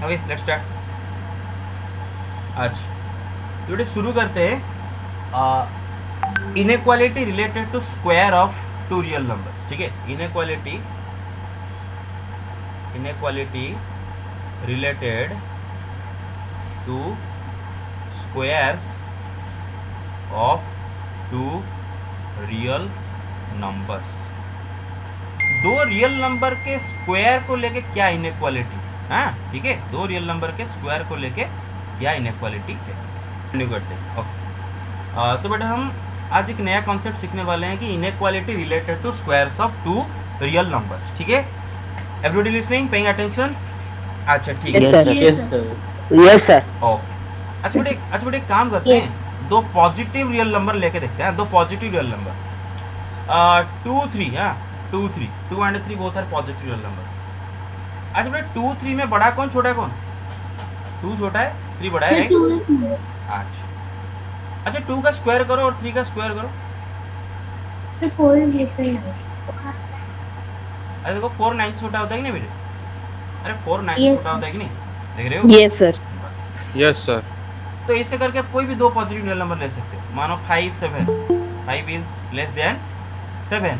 Okay let's start. अच्छा तो बेटे शुरू करते हैं। Inequality related to square of two real numbers. ठीक है, inequality related to squares of two real numbers. दो रियल नंबर के स्क्वायर को लेके क्या इनइक्वालिटी। हाँ ठीक है, दो रियल नंबर के स्क्वायर को लेके क्या इनइक्वालिटी है, कंटिन्यू करते हैं। ओके तो बेटा हम आज एक नया कॉन्सेप्ट सीखने वाले हैं कि inequality related to squares of two real numbers. ठीक है, एवरीबॉडी लिसनिंग, पेइंग अटेंशन। अच्छा ठीक है, यस सर। ओके। अच्छा बेटे एक काम करते हैं, दो पॉजिटिव रियल नंबर लेके देखते हैं। दो पॉजिटिव रियल नंबर 2 3, हाँ 2 3, 2 and 3 both are positive real numbers. अच्छा बेटे 2 3 में बड़ा कौन छोटा कौन? 2 छोटा है, 3 बड़ा है, राइट? अच्छा 2 का स्क्वायर करो और 3 का स्क्वायर करो। अरे देखो 4 9 से छोटा होता है कि नहीं बेटे? अरे 4 9 से छोटा होता है कि नहीं, देख रहे हो? Yes sir. बस यस सर। तो इससे करके आप कोई भी दो पॉजिटिव रियल नंबर ले सकते हो। मानो 5 7, 5 इज लेस देन 7।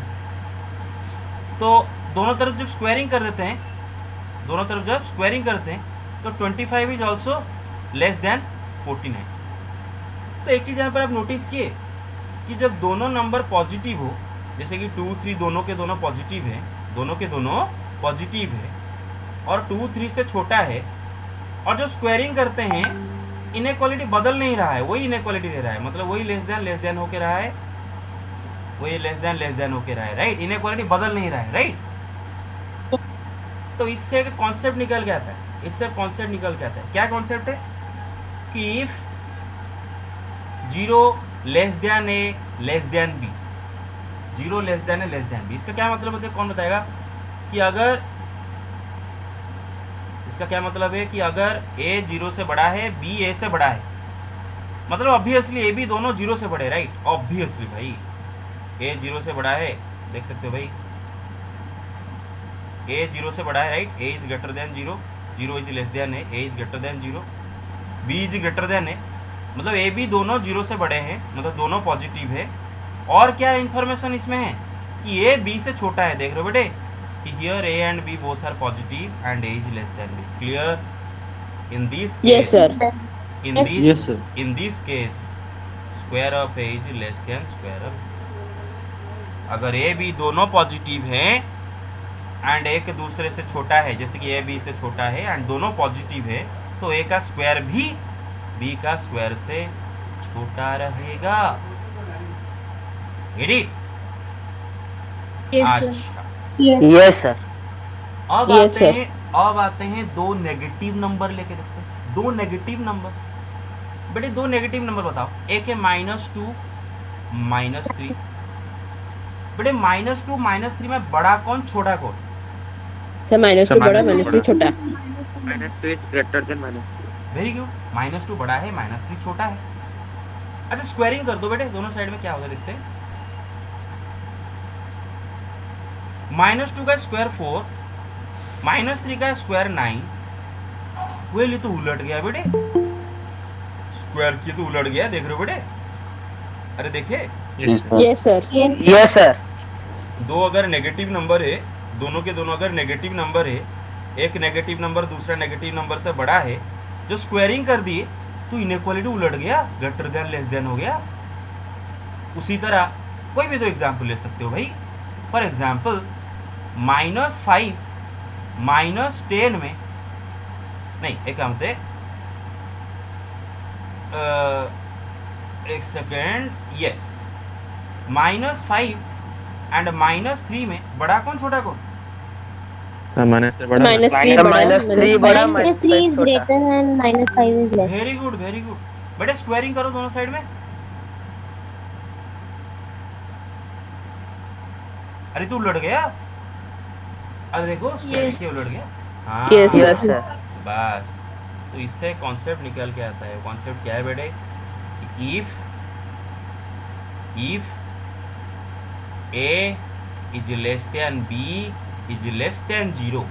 तो दोनों तरफ जब स्क्वायरिंग कर देते हैं, दोनों तरफ जब स्क्वायरिंग करते हैं तो 25 इज ऑल्सो लेस देन 49। तो एक चीज़ यहाँ पर आप नोटिस किए कि जब दोनों नंबर पॉजिटिव हो, जैसे कि 2 3 दोनों के दोनों पॉजिटिव हैं, दोनों के दोनों पॉजिटिव है और 2 3 से छोटा है, और जो स्क्वायरिंग करते हैं इनइक्वालिटी बदल नहीं रहा है, वही इनइक्वालिटी दे रहा है, मतलब वही लेस देन होके रहा है, वही लेस देन होके रहा है, राइट? इनइक्वालिटी बदल नहीं रहा है, राइट? तो इससे एक कॉन्सेप्ट निकल के आता है, इससे कॉन्सेप्ट निकल के आता है। क्या कॉन्सेप्ट है कि if 0 less than A less than B, 0 less than A less than B, इसका क्या मतलब होता है? कौन बताएगा? कि अगर इसका क्या मतलब है कि अगर a 0 से बड़ा है, b a से बड़ा है, मतलब ऑब्वियसली a b दोनों 0 से बड़े, राइट? ऑब्वियसली भाई a 0 से बड़ा है, देख सकते हो भाई a 0 से बड़ा है, right? a is greater than 0, 0 is less then a, a is greater than 0, b is greater then a, मतलब a b दोनों 0 से बड़े हैं, मतलब दोनों पॉजिटिव है। और क्या इन्फॉर्मेशन इसमें है कि a b से छोटा है, देख रहे हो बेटे कि here a and b both are positive and a is less than b. Clear? In this case, yes sir. in this case, square of a is less than square of b. अगर a b दोनों positive हैं and एक दूसरे से छोटा है, जैसे कि a b से छोटा है एंड दोनों पॉजिटिव है, तो a का स्क्वायर भी b का स्क्वायर से छोटा रहेगा। Get it? अच्छा यस सर। अब आते हैं दो नेगेटिव नंबर लेके देखते हैं। दो नेगेटिव नंबर, बेटे दो नेगेटिव नंबर बताओ। एक है -2 -3। बेटे -2 -3 में बड़ा कौन छोटा कौन? सर -2 बड़ा -3 छोटा। वेरी गुड, -2 बड़ा है, -3 छोटा है। अच्छा स्क्वायरिंग कर दो बेटे, दोनों साइड में क्या होगा देखते हैं। -2 का स्क्वायर 4, -3 का स्क्वायर 9। वेल ये तो उलट गया बेटे, स्क्वायर की तो उलट गया, देख रहे हो बेटे? अरे देखे, यस सर। Yes sir. दो अगर नेगेटिव नंबर है, दोनों के दोनों अगर नेगेटिव नंबर है, एक नेगेटिव नंबर दूसरा नेगेटिव नंबर से बड़ा है, जो स्क्वायरिंग कर दिए तो इनइक्वालिटी उलट गया, ग्रेटर देन लेस देन हो गया। उसी तरह कोई भी तो एग्जाम्पल ले सकते हो भाई। फॉर एग्जाम्पल -5 -10 में, नहीं एक काम होते, एक सेकेंड, यस, -5 एंड -3 में बड़ा कौन छोटा कौन? -3 बड़ा -3 is greater and -5 is less. Very good very good. बेटे स्क्वायरिंग करो दोनों साइड में। अरे तू उलट गया, अरे देखो स्क्वायरिंग उलट गया। हाँ यस सर। बस, तो इससे कॉन्सेप्ट निकल के आता है। कॉन्सेप्ट क्या है बेटे? If a is less than b is less than 0,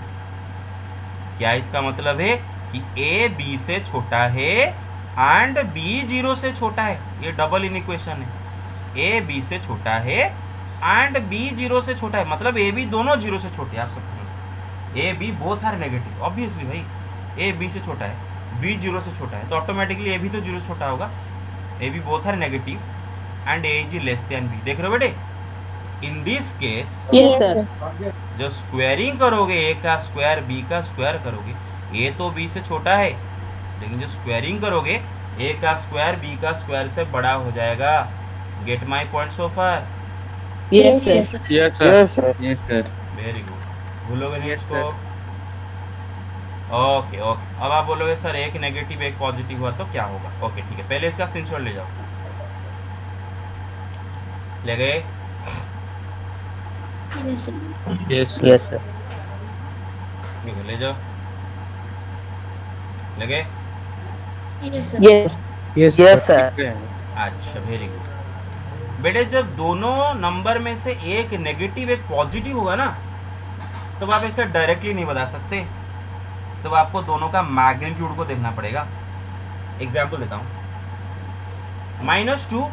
क्या इसका मतलब है कि ए बी से छोटा है एंड बी 0 से छोटा है। ये डबल इनइक्वेशन है। ए बी से छोटा है एंड बी 0 से छोटा है, मतलब ए बी दोनों 0 से छोटे हैं। आप सब समझते, A B both are negative. Obviously भाई ए बी से छोटा है, बी 0 से छोटा है, तो ऑटोमेटिकली ए भी तो 0 से छोटा होगा। A B both are negative and A is less than B. देख रहे हो बेटे, in this case yes sir. जो स्क्वायरिंग करोगे, ए का स्क्वायर बी का स्क्वायर करोगे, ए तो बी से छोटा है, लेकिन जो स्क्वायरिंग करोगे ए का स्क्वायर बी का स्क्वायर से बड़ा हो जाएगा। Get my point so far? Yes sir. Yes sir. Yes sir. Very good. भूलोगे नहीं इसको? Okay okay. अब आप बोलोगे सर एक नेगेटिव एक पॉजिटिव हुआ तो क्या होगा? ओके ठीक है, पहले इसका स्क्रीनशॉट ले जाओ। ले गए? Yes yes sir. ठीक है, ले जाओ। ले गए? Yes yes sir. अच्छा वेरी गुड। बेटे जब दोनों नंबर में से एक नेगेटिव एक पॉजिटिव होगा ना, तब आप इसे डायरेक्टली नहीं बता सकते, तब आपको दोनों का मैग्नीट्यूड को देखना पड़ेगा। एग्जाम्पल देता हूँ, -2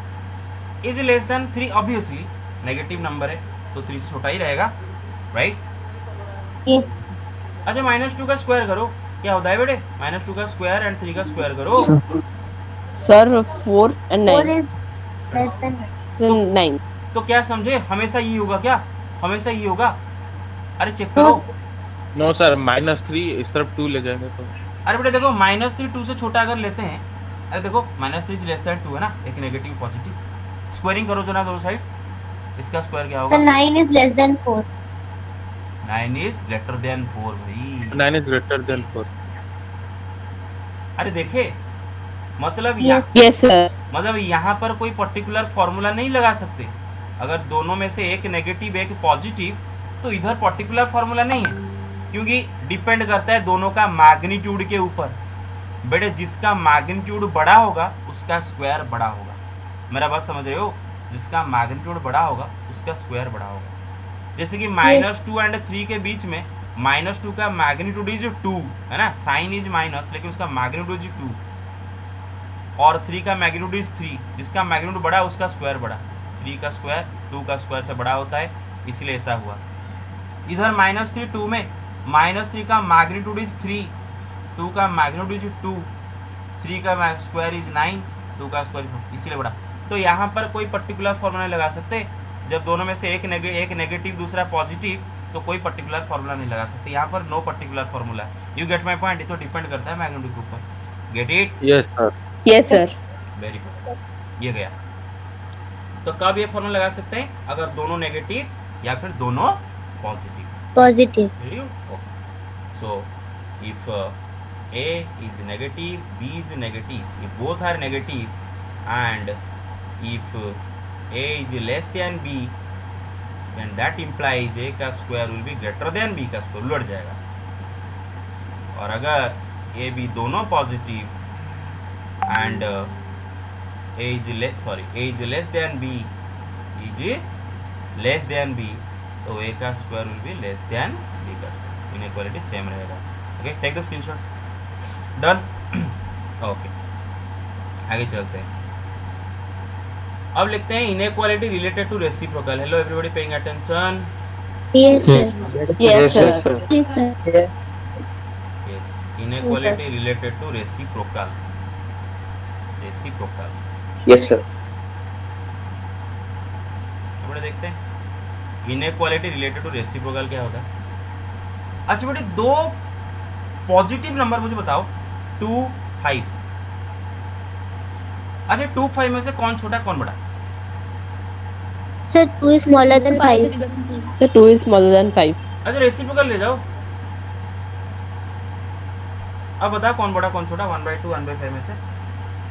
is less then 3। Obviously negative number है तो 3 से छोटा ही रहेगा, राइट? अच्छा -2 का स्क्वायर करो, क्या होता है बेटे? -2 का स्क्वायर एंड 3 का स्क्वायर करो। Sir 4 and 4 9 is less than 9। तो क्या समझे, हमेशा ये होगा क्या? हमेशा ये होगा? अरे चेक करो। नो सर, -3 इस तरफ 2 ले जाएंगे तो। अरे बेटे देखो, -3 2 से छोटा अगर लेते हैं, अरे देखो -3 लेस देन 2 है ना, एक नेगेटिव पॉजिटिव। स्क्वायरिंग करो जो ना दोनों साइड, इसका स्क्वायर क्या होगा? 9 is less than 4. 9 is greater then 4 भाई। 9 इज ग्रेटर देन 4। अरे देखे, मतलब यस सर। मतलब यहाँ पर कोई पर्टिकुलर फॉर्मूला नहीं लगा सकते। अगर दोनों में से एक नेगेटिव एक पॉजिटिव, तो इधर पर्टिकुलर फॉर्मूला नहीं है, क्योंकि डिपेंड करता है दोनों का मैग्नीट्यूड के ऊपर। बेटे जिसका मैग्नीट्यूड बड़ा होगा उसका स्क्वायर बड़ा होगा। मेरा बात समझ रहे हो? जिसका मैग्नीट्यूड बड़ा होगा उसका स्क्वायर बड़ा होगा। जैसे कि -2 एंड 3 के बीच में -2 का मैग्नीट्यूड इज 2 है ना, साइन इज माइनस लेकिन उसका मैग्नीट्यूड इज 2, और 3 का मैग्नीट्यूड इज 3, जिसका मैग्नीट्यूड बड़ा उसका स्क्वायर बड़ा। 3 का स्क्वायर 2 का स्क्वायर से बड़ा होता है, इसलिए ऐसा हुआ। इधर -3 2 में -3 का मैग्नीट्यूड इज 3, 2 का मैग्नीट्यूड इज 2, 3 का स्क्वायर इज 9, 2 का स्क्वायर इसीलिए बड़ा। तो यहाँ पर कोई पर्टिकुलर फॉर्मूला नहीं लगा सकते। जब दोनों में से एक नेगेटिव दूसरा पॉजिटिव, तो कोई पर्टिकुलर फॉर्मूला नहीं लगा सकते। यहाँ पर no particular formula. You get my point? ये तो डिपेंड करता है मैग्नीट्यूड के ऊपर। Get it? Yes sir. Yes sir. Very good, ये गया। तो कब ये फॉर्मूला लगा सकते हैं? अगर दोनों नेगेटिव या फिर दोनों positive. Positive. Very good. Okay. So, if A is negative, B is negative, if both are negative, and if A is less than B, then that implies A का square will be greater than B का square, उलट जाएगा। और अगर A B दोनों पॉजिटिव and A is less than B तो A का square will be less than B का स्क्वायर। इनइक्वालिटी सेम रहेगा। Okay, take the screenshot. Done? Okay, आगे चलते हैं। अब लिखते हैं inequality related to reciprocal. Hello everybody, paying attention? Yes, sir. Yes sir. Yes, sir. Yes, inequality related to reciprocal. Yes sir. थोड़ा देखते हैं इनइक्वालिटी रिलेटेड टू रेसिप्रोकल क्या होता है। अच्छा बेटे, दो पॉजिटिव नंबर मुझे बताओ, 2 5। अच्छा 2 5 में से कौन छोटा कौन बड़ा? Sir, 2 is smaller than 5. Sir 2 is smaller than 5। अच्छा रेसिप्रोकल ले जाओ। अब बता कौन बड़ा कौन छोटा, 1/2 1/5 में से।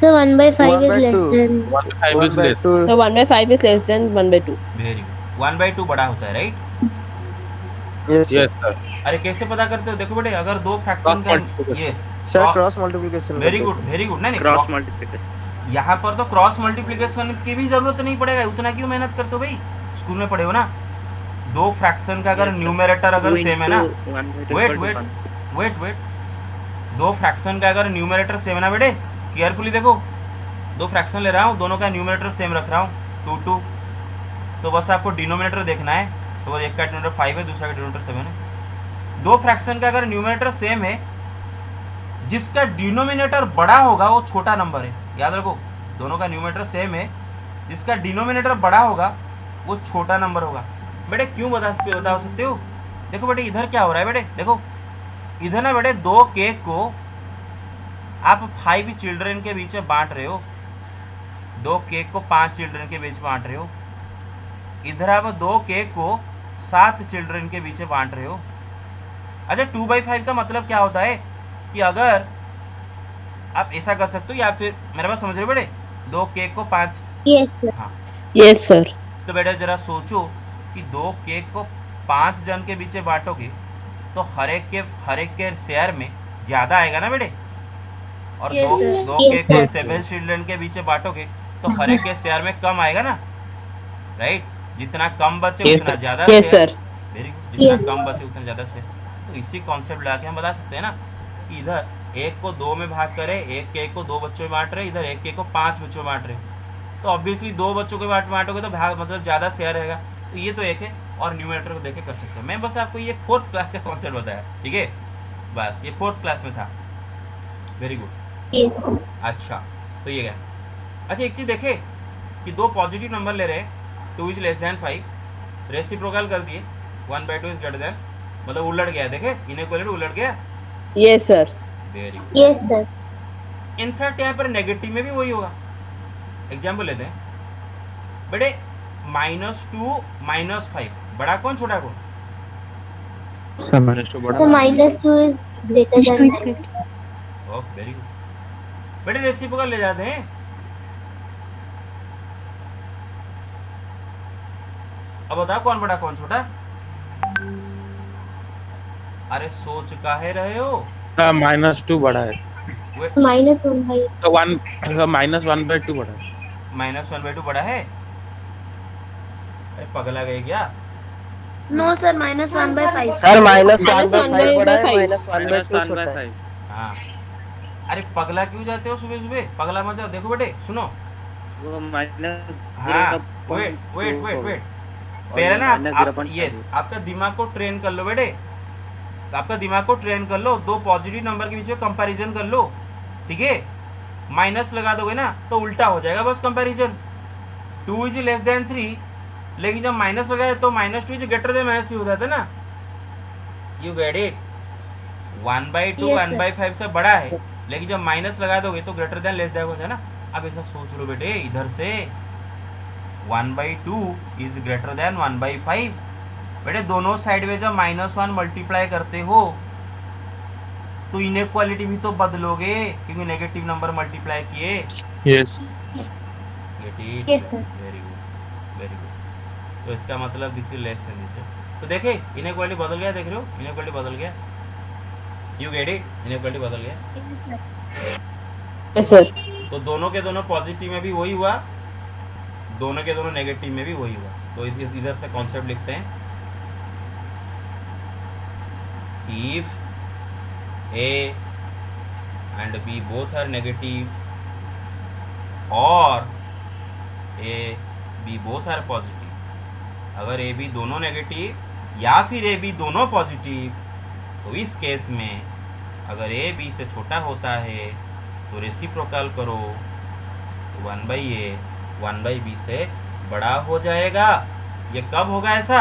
So 1/5 is less than. 1/5 is less। So 1/5 is less than 1/2। Very good, 1/2 बड़ा होता है, राइट? Yes sir. अरे कैसे पता करते हो? देखो बेटे, अगर दो फ्रैक्शन का, yes sir cross multiplication. Very good नहीं क्रॉस मल्टीप्लिकेशन। यहाँ पर तो क्रॉस मल्टीप्लिकेशन की भी जरूरत नहीं पड़ेगा। उतना क्यों मेहनत करते हो भाई? स्कूल में पढ़े हो ना, दो फ्रैक्शन का अगर न्यूमरेटर अगर सेम है ना, वेट दो फ्रैक्शन का अगर न्यूमरेटर सेम ना बेटे, केयरफुली देखो, दो फ्रैक्शन ले रहा हूँ, दोनों का न्यूमरेटर सेम रख रहा हूँ 2 2, तो बस आपको डिनोमिनेटर देखना है। तो बस एक का डिनोमिनेटर 5 है, दूसरा का डिनोमिनेटर 7 है। दो फ्रैक्शन का अगर न्यूमरेटर सेम है, जिसका डिनोमिनेटर बड़ा होगा वो छोटा नंबर है, याद रखो। दोनों का न्यूमरेटर सेम है, जिसका डिनोमिनेटर बड़ा होगा वो छोटा नंबर होगा। बेटे क्यों बता सकते हो? देखो बेटे इधर क्या हो रहा है बेटे, देखो इधर ना बेटे 2 केक को आप 5 चिल्ड्रन के बीच में बांट रहे हो, 2 केक को 5 चिल्ड्रन के बीच में बांट रहे हो। इधर आप 2 केक को 7 चिल्ड्रन के बीच में बांट रहे हो। अच्छा 2/5 का मतलब क्या होता है कि अगर आप ऐसा कर सकते हो, या फिर मेरे पास समझ रहे हो बेटे, 2 केक को 5, Yes, sir. हाँ, Yes, sir. तो बेटा जरा सोचो कि 2 केक को 5 जन के बीच में बांटोगे तो हर एक के शेयर में ज़्यादा आएगा ना बेटे, और Yes, sir. दो Yes, केक को sir. 7 चिल्ड्रन के बीच में बांटोगे तो हर एक के शेयर में कम आएगा ना, राइट? जितना कम बचे Yes, उतना sir. ज़्यादा Yes, share. sir. Very good, जितना Yes. कम बचे उतना ज़्यादा शेयर। तो इसी कॉन्सेप्ट लगा के हम बता सकते हैं ना कि इधर 1 को 2 में भाग करे, 1 केक को 2 बच्चों में बांट रहे, इधर 1 केक को 5 बच्चों में बांट रहे, तो ऑब्वियसली 2 बच्चों के बांटोगे तो भाग मतलब ज़्यादा शेयर रहेगा। तो ये तो एक है, और न्यूमरेटर को देख के कर सकते हैं। मैं बस आपको ये 4th क्लास का कॉन्सेप्ट बताया, ठीक है? बस ये 4th क्लास में था। Very good. Yes. अच्छा तो ये गया। अच्छा एक चीज़ देखे कि दो पॉजिटिव नंबर ले रहे हैं, 2 इज लेस देन 5, रेसिप्रोकल कर दिए, 1/2 इज ग्रेटर देन, मतलब उलट गया, देखे इनइक्वालिटी उलट गया। Yes, sir. Very good. Yes, sir. In fact यहाँ पर नेगेटिव में भी वही होगा। एग्जाम्पल लेते हैं बेटे, -2 -5, बड़ा कौन छोटा कौन? सर -2 बड़ा। So -2 is greater than 5. Oh very good. बेटे रेसिप्रोकल ले जाते हैं, अब बताओ कौन बड़ा कौन छोटा? अरे सोच काहे रहे हो? -2 बड़ा है, -1/8. तो 1/2 बड़ा है। -1/2 बड़ा है? अरे पगला गए क्या? No, sir. -1/5. सर -1/5 -1/5 बड़ा है, -1/5 -1/2 छोटा है। हाँ, अरे पगला क्यों जाते हो सुबह सुबह? पगला मत जाओ। देखो बेटे सुनो, वो माइनस हाँ वेट पहले ना आप यस आपका दिमाग को ट्रेन कर लो बेटे, आपका दिमाग को ट्रेन कर लो, दो पॉजिटिव नंबर के बीच में कंपैरिजन कर लो, ठीक है? माइनस लगा दोगे ना तो उल्टा हो जाएगा बस कंपैरिजन। 2 इज लेस देन 3, लेकिन जब माइनस लगाए तो -2 इज ग्रेटर देन -3 हो जाता है ना। You get it? 1/2 Yes, sir. 1/5 से बड़ा है, लेकिन जब माइनस लगा दोगे तो ग्रेटर देन लेस देन हो जाए ना। अब ऐसा सोच लो बेटे, इधर से 1/2 इज ग्रेटर देन 1/5। बेटे दोनों साइड में जब -1 मल्टीप्लाई करते हो तो इनइक्वालिटी भी तो बदलोगे, क्योंकि नेगेटिव नंबर मल्टीप्लाई किए। Yes get it? Yes, sir. Very good very good. तो इसका मतलब this is less then this. तो देखे इनइक्वालिटी बदल गया, देख रहे हो इनइक्वालिटी बदल गया। You get it? इनइक्वालिटी बदल गया। Yes, sir. तो दोनों के दोनों पॉजिटिव में भी वही हुआ, दोनों के दोनों नेगेटिव में भी वही हुआ। तो इधर से कॉन्सेप्ट लिखते हैं, if A and B both are negative और A B both are positive, अगर A B दोनों नेगेटिव या फिर A B दोनों पॉजिटिव, तो इस केस में अगर A B से छोटा होता है तो रेसिप्रोकल करो, तो 1/A 1/B से बड़ा हो जाएगा। ये कब होगा ऐसा?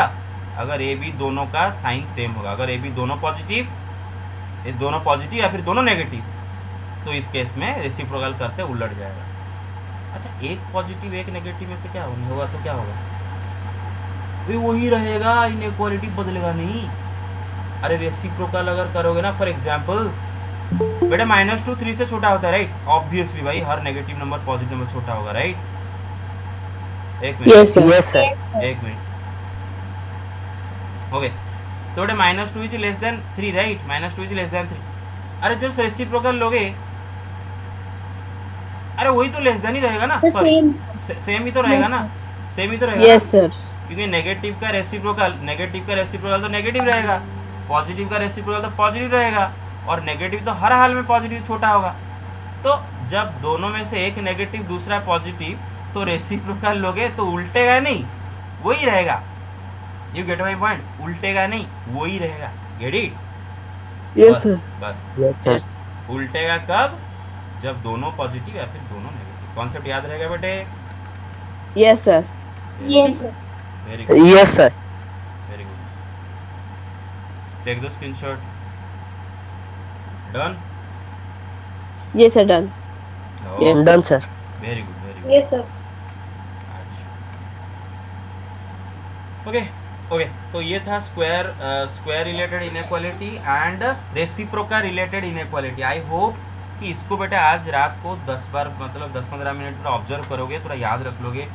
अगर A B दोनों का साइन सेम होगा। अगर A B दोनों पॉजिटिव या फिर दोनों नेगेटिव, तो इस केस में रेसिप्रोकल करते उलट जाएगा। अच्छा एक पॉजिटिव एक नेगेटिव में से क्या होगा तो क्या होगा? भाई वही रहेगा, इनइक्वालिटी बदलेगा नहीं। अरे रेसिप्रोकल अगर करोगे ना, फॉर एग्जांपल बेटा -2 3 से छोटा होता है, राइट? ऑब्वियसली भाई हर नेगेटिव नंबर पॉजिटिव नंबर छोटा होगा, राइट? एक minute, Yes, sir. Yes, sir. एक मिनट, ओके। तो बेटा -2 is less then 3, right? -2 is less then 3। अरे जब रेसिप्रोकल लोगे, अरे वही तो लेस देन ही रहेगा ना, The सॉरी same. सेम ही तो रहेगा ना, सेम ही तो रहेगा Yes, ना? sir. क्योंकि नेगेटिव का रेसिप्रोकल तो नेगेटिव रहेगा, पॉजिटिव का रेसिप्रोकल तो पॉजिटिव रहेगा। और नेगेटिव तो हर हाल में पॉजिटिव छोटा होगा। तो जब दोनों में से एक नेगेटिव दूसरा पॉजिटिव, तो रेसिप्रोकल लोगे तो उल्टेगा नहीं, वही रहेगा। You get my point? उल्टेगा नहीं, वही रहेगा। Get it? Yes, sir. बस उल्टेगा कब? जब दोनों पॉजिटिव या फिर दोनों नेगेटिव। कॉन्सेप्ट याद रहेगा बेटे? Yes, sir. Yes, sir. Very good, Yes, sir. Very good. Take the screenshot. Done? Yes, sir. Done. Yes, done, sir. Very good, very good. Yes, sir. Okay okay, तो ये था square related inequality and reciprocal related inequality. I hope कि इसको बेटा आज रात को 10 बार, मतलब 10-15 मिनट थोड़ा ऑब्जर्व करोगे, थोड़ा याद रख लोगे,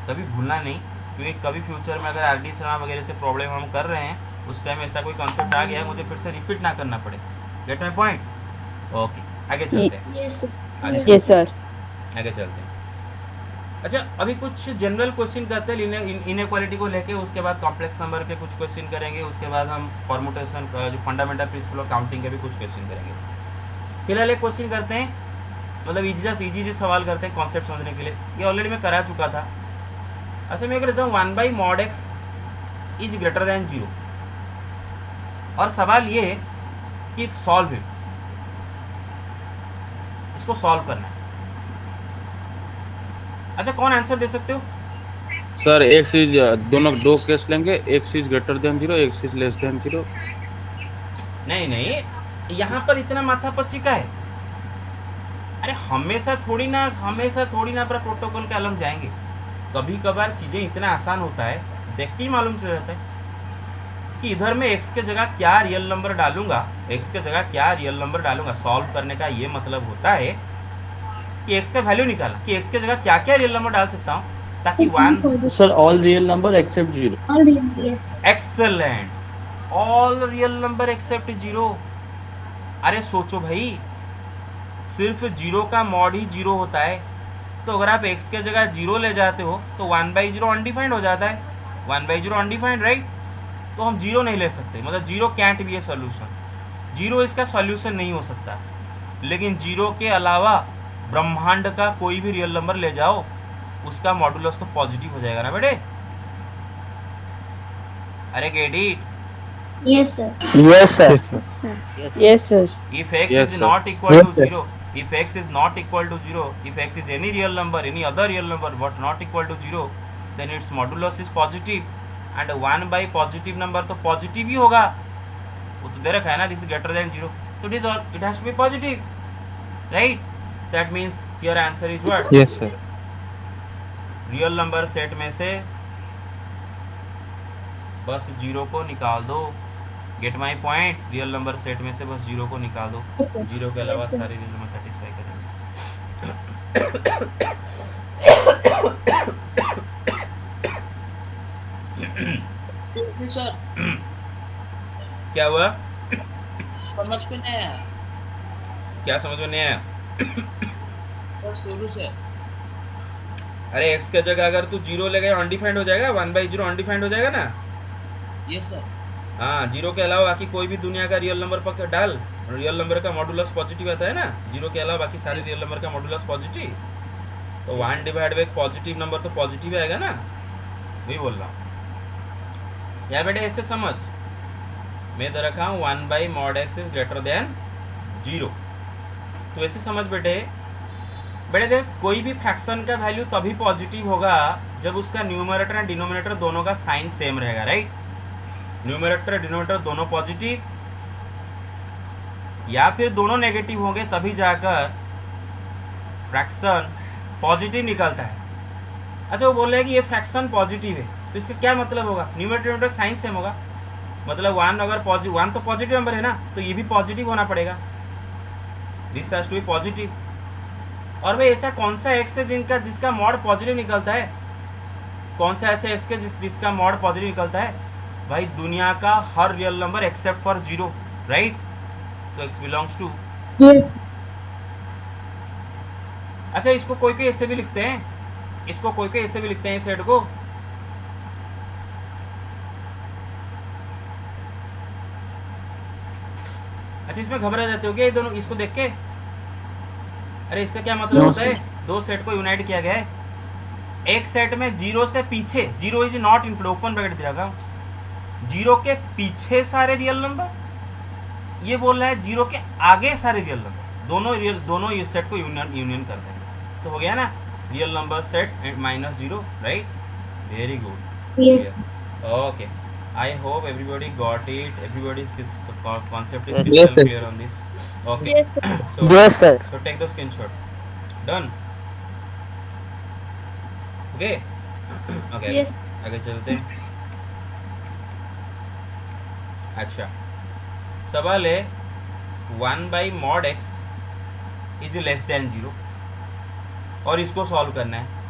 कभी भूलना नहीं। क्योंकि कभी फ्यूचर में अगर आरडी शर्मा वगैरह से प्रॉब्लम हम कर रहे हैं, उस टाइम ऐसा कोई कॉन्सेप्ट आ गया है, मुझे फिर से रिपीट ना करना पड़े। Gate my point? ओके, आगे चलते हैं। Yes, sir. Yes, sir. आगे चलते हैं। अच्छा, अभी कुछ जनरल क्वेश्चन करते हैं इनइक्वालिटी को लेके, उसके बाद कॉम्प्लेक्स नंबर के कुछ क्वेश्चन करेंगे, उसके बाद हम परमुटेशन का जो फंडामेंटल प्रिंसिपल ऑफ काउंटिंग के भी कुछ क्वेश्चन करेंगे। फिलहाल एक क्वेश्चन करते हैं, मतलब इजी सवाल करते हैं कॉन्सेप्ट समझने के लिए। ये ऑलरेडी मैं करा चुका था। अच्छा, मैं कहता हूँ 1/mod x is greater than 0, और सवाल ये है कि सॉल्व इट, इसको सॉल्व करना है। अच्छा, कौन आंसर दे सकते हो? सर एक चीज, दोनों दो केस लेंगे, एक चीज ग्रेटर देन 0, एक चीज लेस देन 0। नहीं नहीं, यहाँ पर इतना माथापच्ची का है? अरे हमेशा थोड़ी ना अपना प्रोटोकॉल के अलग जाएंगे। कभी कभार चीज़ें इतना आसान होता है, देख के ही मालूम चल जाता है कि इधर मैं x के जगह क्या रियल नंबर डालूंगा। सॉल्व करने का ये मतलब होता है कि x का वैल्यू निकाला, कि x के जगह क्या क्या रियल नंबर डाल सकता हूँ, ताकि 1 Sir, all real number except 0. All real. Yes. Excellent, all real number accept 0। अरे सोचो भाई, सिर्फ 0 का मॉड ही 0 होता है, तो अगर आप x के जगह 0 ले जाते हो तो 1/0 अनडिफाइंड हो जाता है। 1/0 अनडिफाइंड, राइट? तो हम 0 नहीं ले सकते, मतलब 0 कैंट बी ए सॉल्यूशन। 0 इसका सॉल्यूशन नहीं हो सकता। लेकिन 0 के अलावा ब्रह्मांड का कोई भी रियल नंबर ले जाओ, उसका मॉडुलस तो पॉजिटिव हो जाएगा ना बेटे? अरे get it? Yes, sir. Yes, sir. Yes, sir. If x Yes, is sir. not equal Yes, to sir. 0, if x is not equal to 0, if x is any real number, any other real number but not equal to 0, then its modulus is positive, and 1 by positive number तो positive ही होगा। वो तो दे रखा है ना, this is greater than 0, so it is all, it has to be positive, right? That means your answer is what? Yes sir. Real number set में से बस 0 को निकाल दो। Gate my point? Real number set में से बस 0 को निकाल दो, 0 के अलावा सारे रियल नंबर सेटिस्फाई करेंगे। सर क्या हुआ? समझ में नहीं आया क्या समझ में नहीं आया? सर, शुरू से। अरे x के जगह अगर तू 0 ले गया अनडिफाइंड हो जाएगा, 1/0 अनडिफाइंड हो जाएगा ना? Yes sir. हाँ, 0 के अलावा बाकी कोई भी दुनिया का रियल नंबर पर डाल, रियल नंबर का मॉडुलस पॉजिटिव आता है ना। 0 के अलावा बाकी सारे रियल नंबर का मॉडुलस पॉजिटिव, तो 1 डिवाइड बाई पॉजिटिव नंबर तो पॉजिटिव आएगा ना। वही बोल रहा हूँ यार बेटे, ऐसे समझ। मैं दे रखा हूँ 1/mod x is greater than 0, तो ऐसे समझ बेटे। बेटे देख, कोई भी फ्रैक्शन का वैल्यू तभी पॉजिटिव होगा जब उसका न्यूमरेटर एंड डिनोमिनेटर दोनों का साइन सेम रहेगा, राइट? न्यूमरेटर डिनोमिनेटर दोनों पॉजिटिव या फिर दोनों नेगेटिव होंगे, तभी जाकर फ्रैक्शन पॉजिटिव निकलता है। अच्छा, वो बोल रहे हैं कि ये फ्रैक्शन पॉजिटिव है, तो इसका क्या मतलब होगा? न्यूमरेटर डिनोमिनेटर साइन सेम होगा, मतलब 1 अगर पॉजिटिव, 1 तो पॉजिटिव नंबर है ना, तो ये भी पॉजिटिव होना पड़ेगा। This has to be positive. और भाई ऐसा कौन सा एक्स है जिसका मॉड पॉजिटिव निकलता है? कौन सा ऐसे एक्स के जिसका मॉड पॉजिटिव निकलता है? भाई दुनिया का हर real number except for 0, right? तो x बिलोंग्स टू। Yes. अच्छा, इसको कोई कोई ऐसे भी लिखते हैं, इस सेट को। अच्छा इसमें घबरा जाते हो क्या ये दोनों इसको देख के? अरे इसका क्या मतलब No, होता है? दो सेट को यूनाइट किया गया है। एक सेट में जीरो से पीछे, zero is not include, open bracket दिया गया, जीरो के पीछे सारे रियल नंबर, ये बोल रहा है जीरो के आगे सारे रियल नंबर, दोनों ये सेट को यूनियन कर देंगे। तो हो गया ना real number set minus zero, right? Very good. Yes. Okay, I hope everybody got it. Everybody's concept is Yes, crystal sir. clear on this. Okay. Yes, sir. so Yes, sir. so take the screenshot. Done. Okay. Okay. Yes. आगे चलते हैं। अच्छा सवाल है 1/mod x is less than 0 और इसको solve करना है।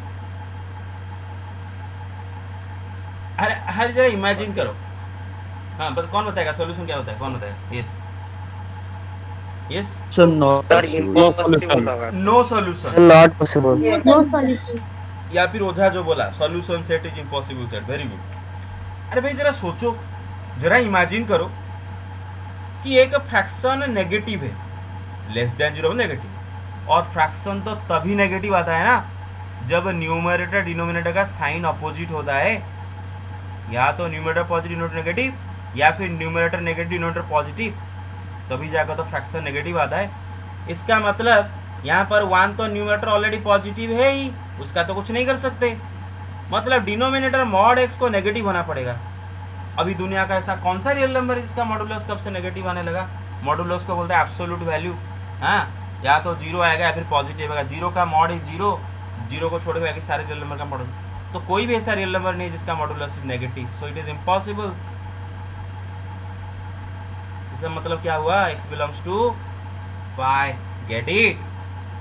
अरे हर जरा इमेजिन करो। हाँ कौन बताएगा सॉल्यूशन क्या होता है? कौन बताएगा? Yes yes So not sir possible. Impossible होगा। No solution, Not possible. No solution. या फिर ओझा जो बोला solution set is impossible set. Very good. अरे भाई जरा सोचो, जरा इमेजिन करो कि एक फ्रैक्शन नेगेटिव है, लेस देन 0 नेगेटिव, और फ्रैक्शन तो तभी नेगेटिव आता है ना जब न्यूमरेटर डिनोमिनेटर का साइन अपोजिट होता है। या तो न्यूमरेटर पॉजिटिव डिनोमिनेटर नेगेटिव, या फिर न्यूमरेटर नेगेटिव डिनोमिनेटर पॉजिटिव, तभी जाकर तो फ्रैक्शन नेगेटिव आता है। इसका मतलब यहाँ पर 1 तो न्यूमरेटर ऑलरेडी पॉजिटिव है ही, उसका तो कुछ नहीं कर सकते, मतलब डिनोमिनेटर मॉड एक्स को नेगेटिव होना पड़ेगा। अभी दुनिया का ऐसा कौन सा रियल नंबर है जिसका मॉडुलस कब से नेगेटिव आने लगा? मॉडुलस को बोलते हैं एब्सोल्यूट वैल्यू। हाँ, या तो 0 आएगा या फिर पॉजिटिव आएगा। 0 का मॉड इज 0, 0 को छोड़ के बाकी सारे रियल नंबर का मॉडुलस, तो कोई भी ऐसा रियल नंबर नहीं है जिसका modulus is negative, so it is impossible. इसका मतलब क्या हुआ? x belongs to y, get it?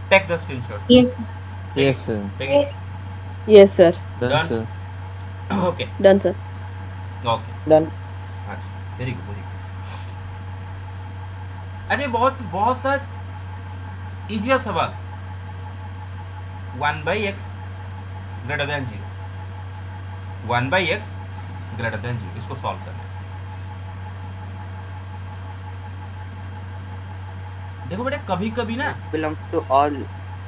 Take the screenshot. Yes. Yes, sir. Take it. Yes, sir. Done, Done. sir. Okay Done, sir. Okay Done. अच्छा very good very good. अच्छा बहुत सा इजिया सवाल। 1/x greater than 0, 1/x greater than 0, इसको solve करना है। देखो बेटा कभी कभी ना belongs to all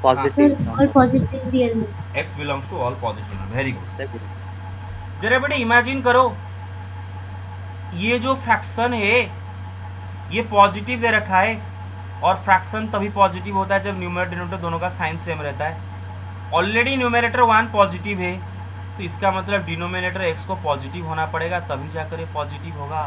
Sir, positive all positive real number. x belongs to all positive number. Very good. numbers. जरा बेटा इमेजिन करो, ये जो फ्रैक्शन है ये पॉजिटिव दे रखा है, और फ्रैक्शन तभी पॉजिटिव होता है जब न्यूमरेटर डिनोमिनेटर दोनों का साइन सेम रहता है। ऑलरेडी न्यूमरेटर 1 पॉजिटिव है, तो इसका मतलब डिनोमिनेटर x को पॉजिटिव होना पड़ेगा, तभी जाकर ये पॉजिटिव होगा।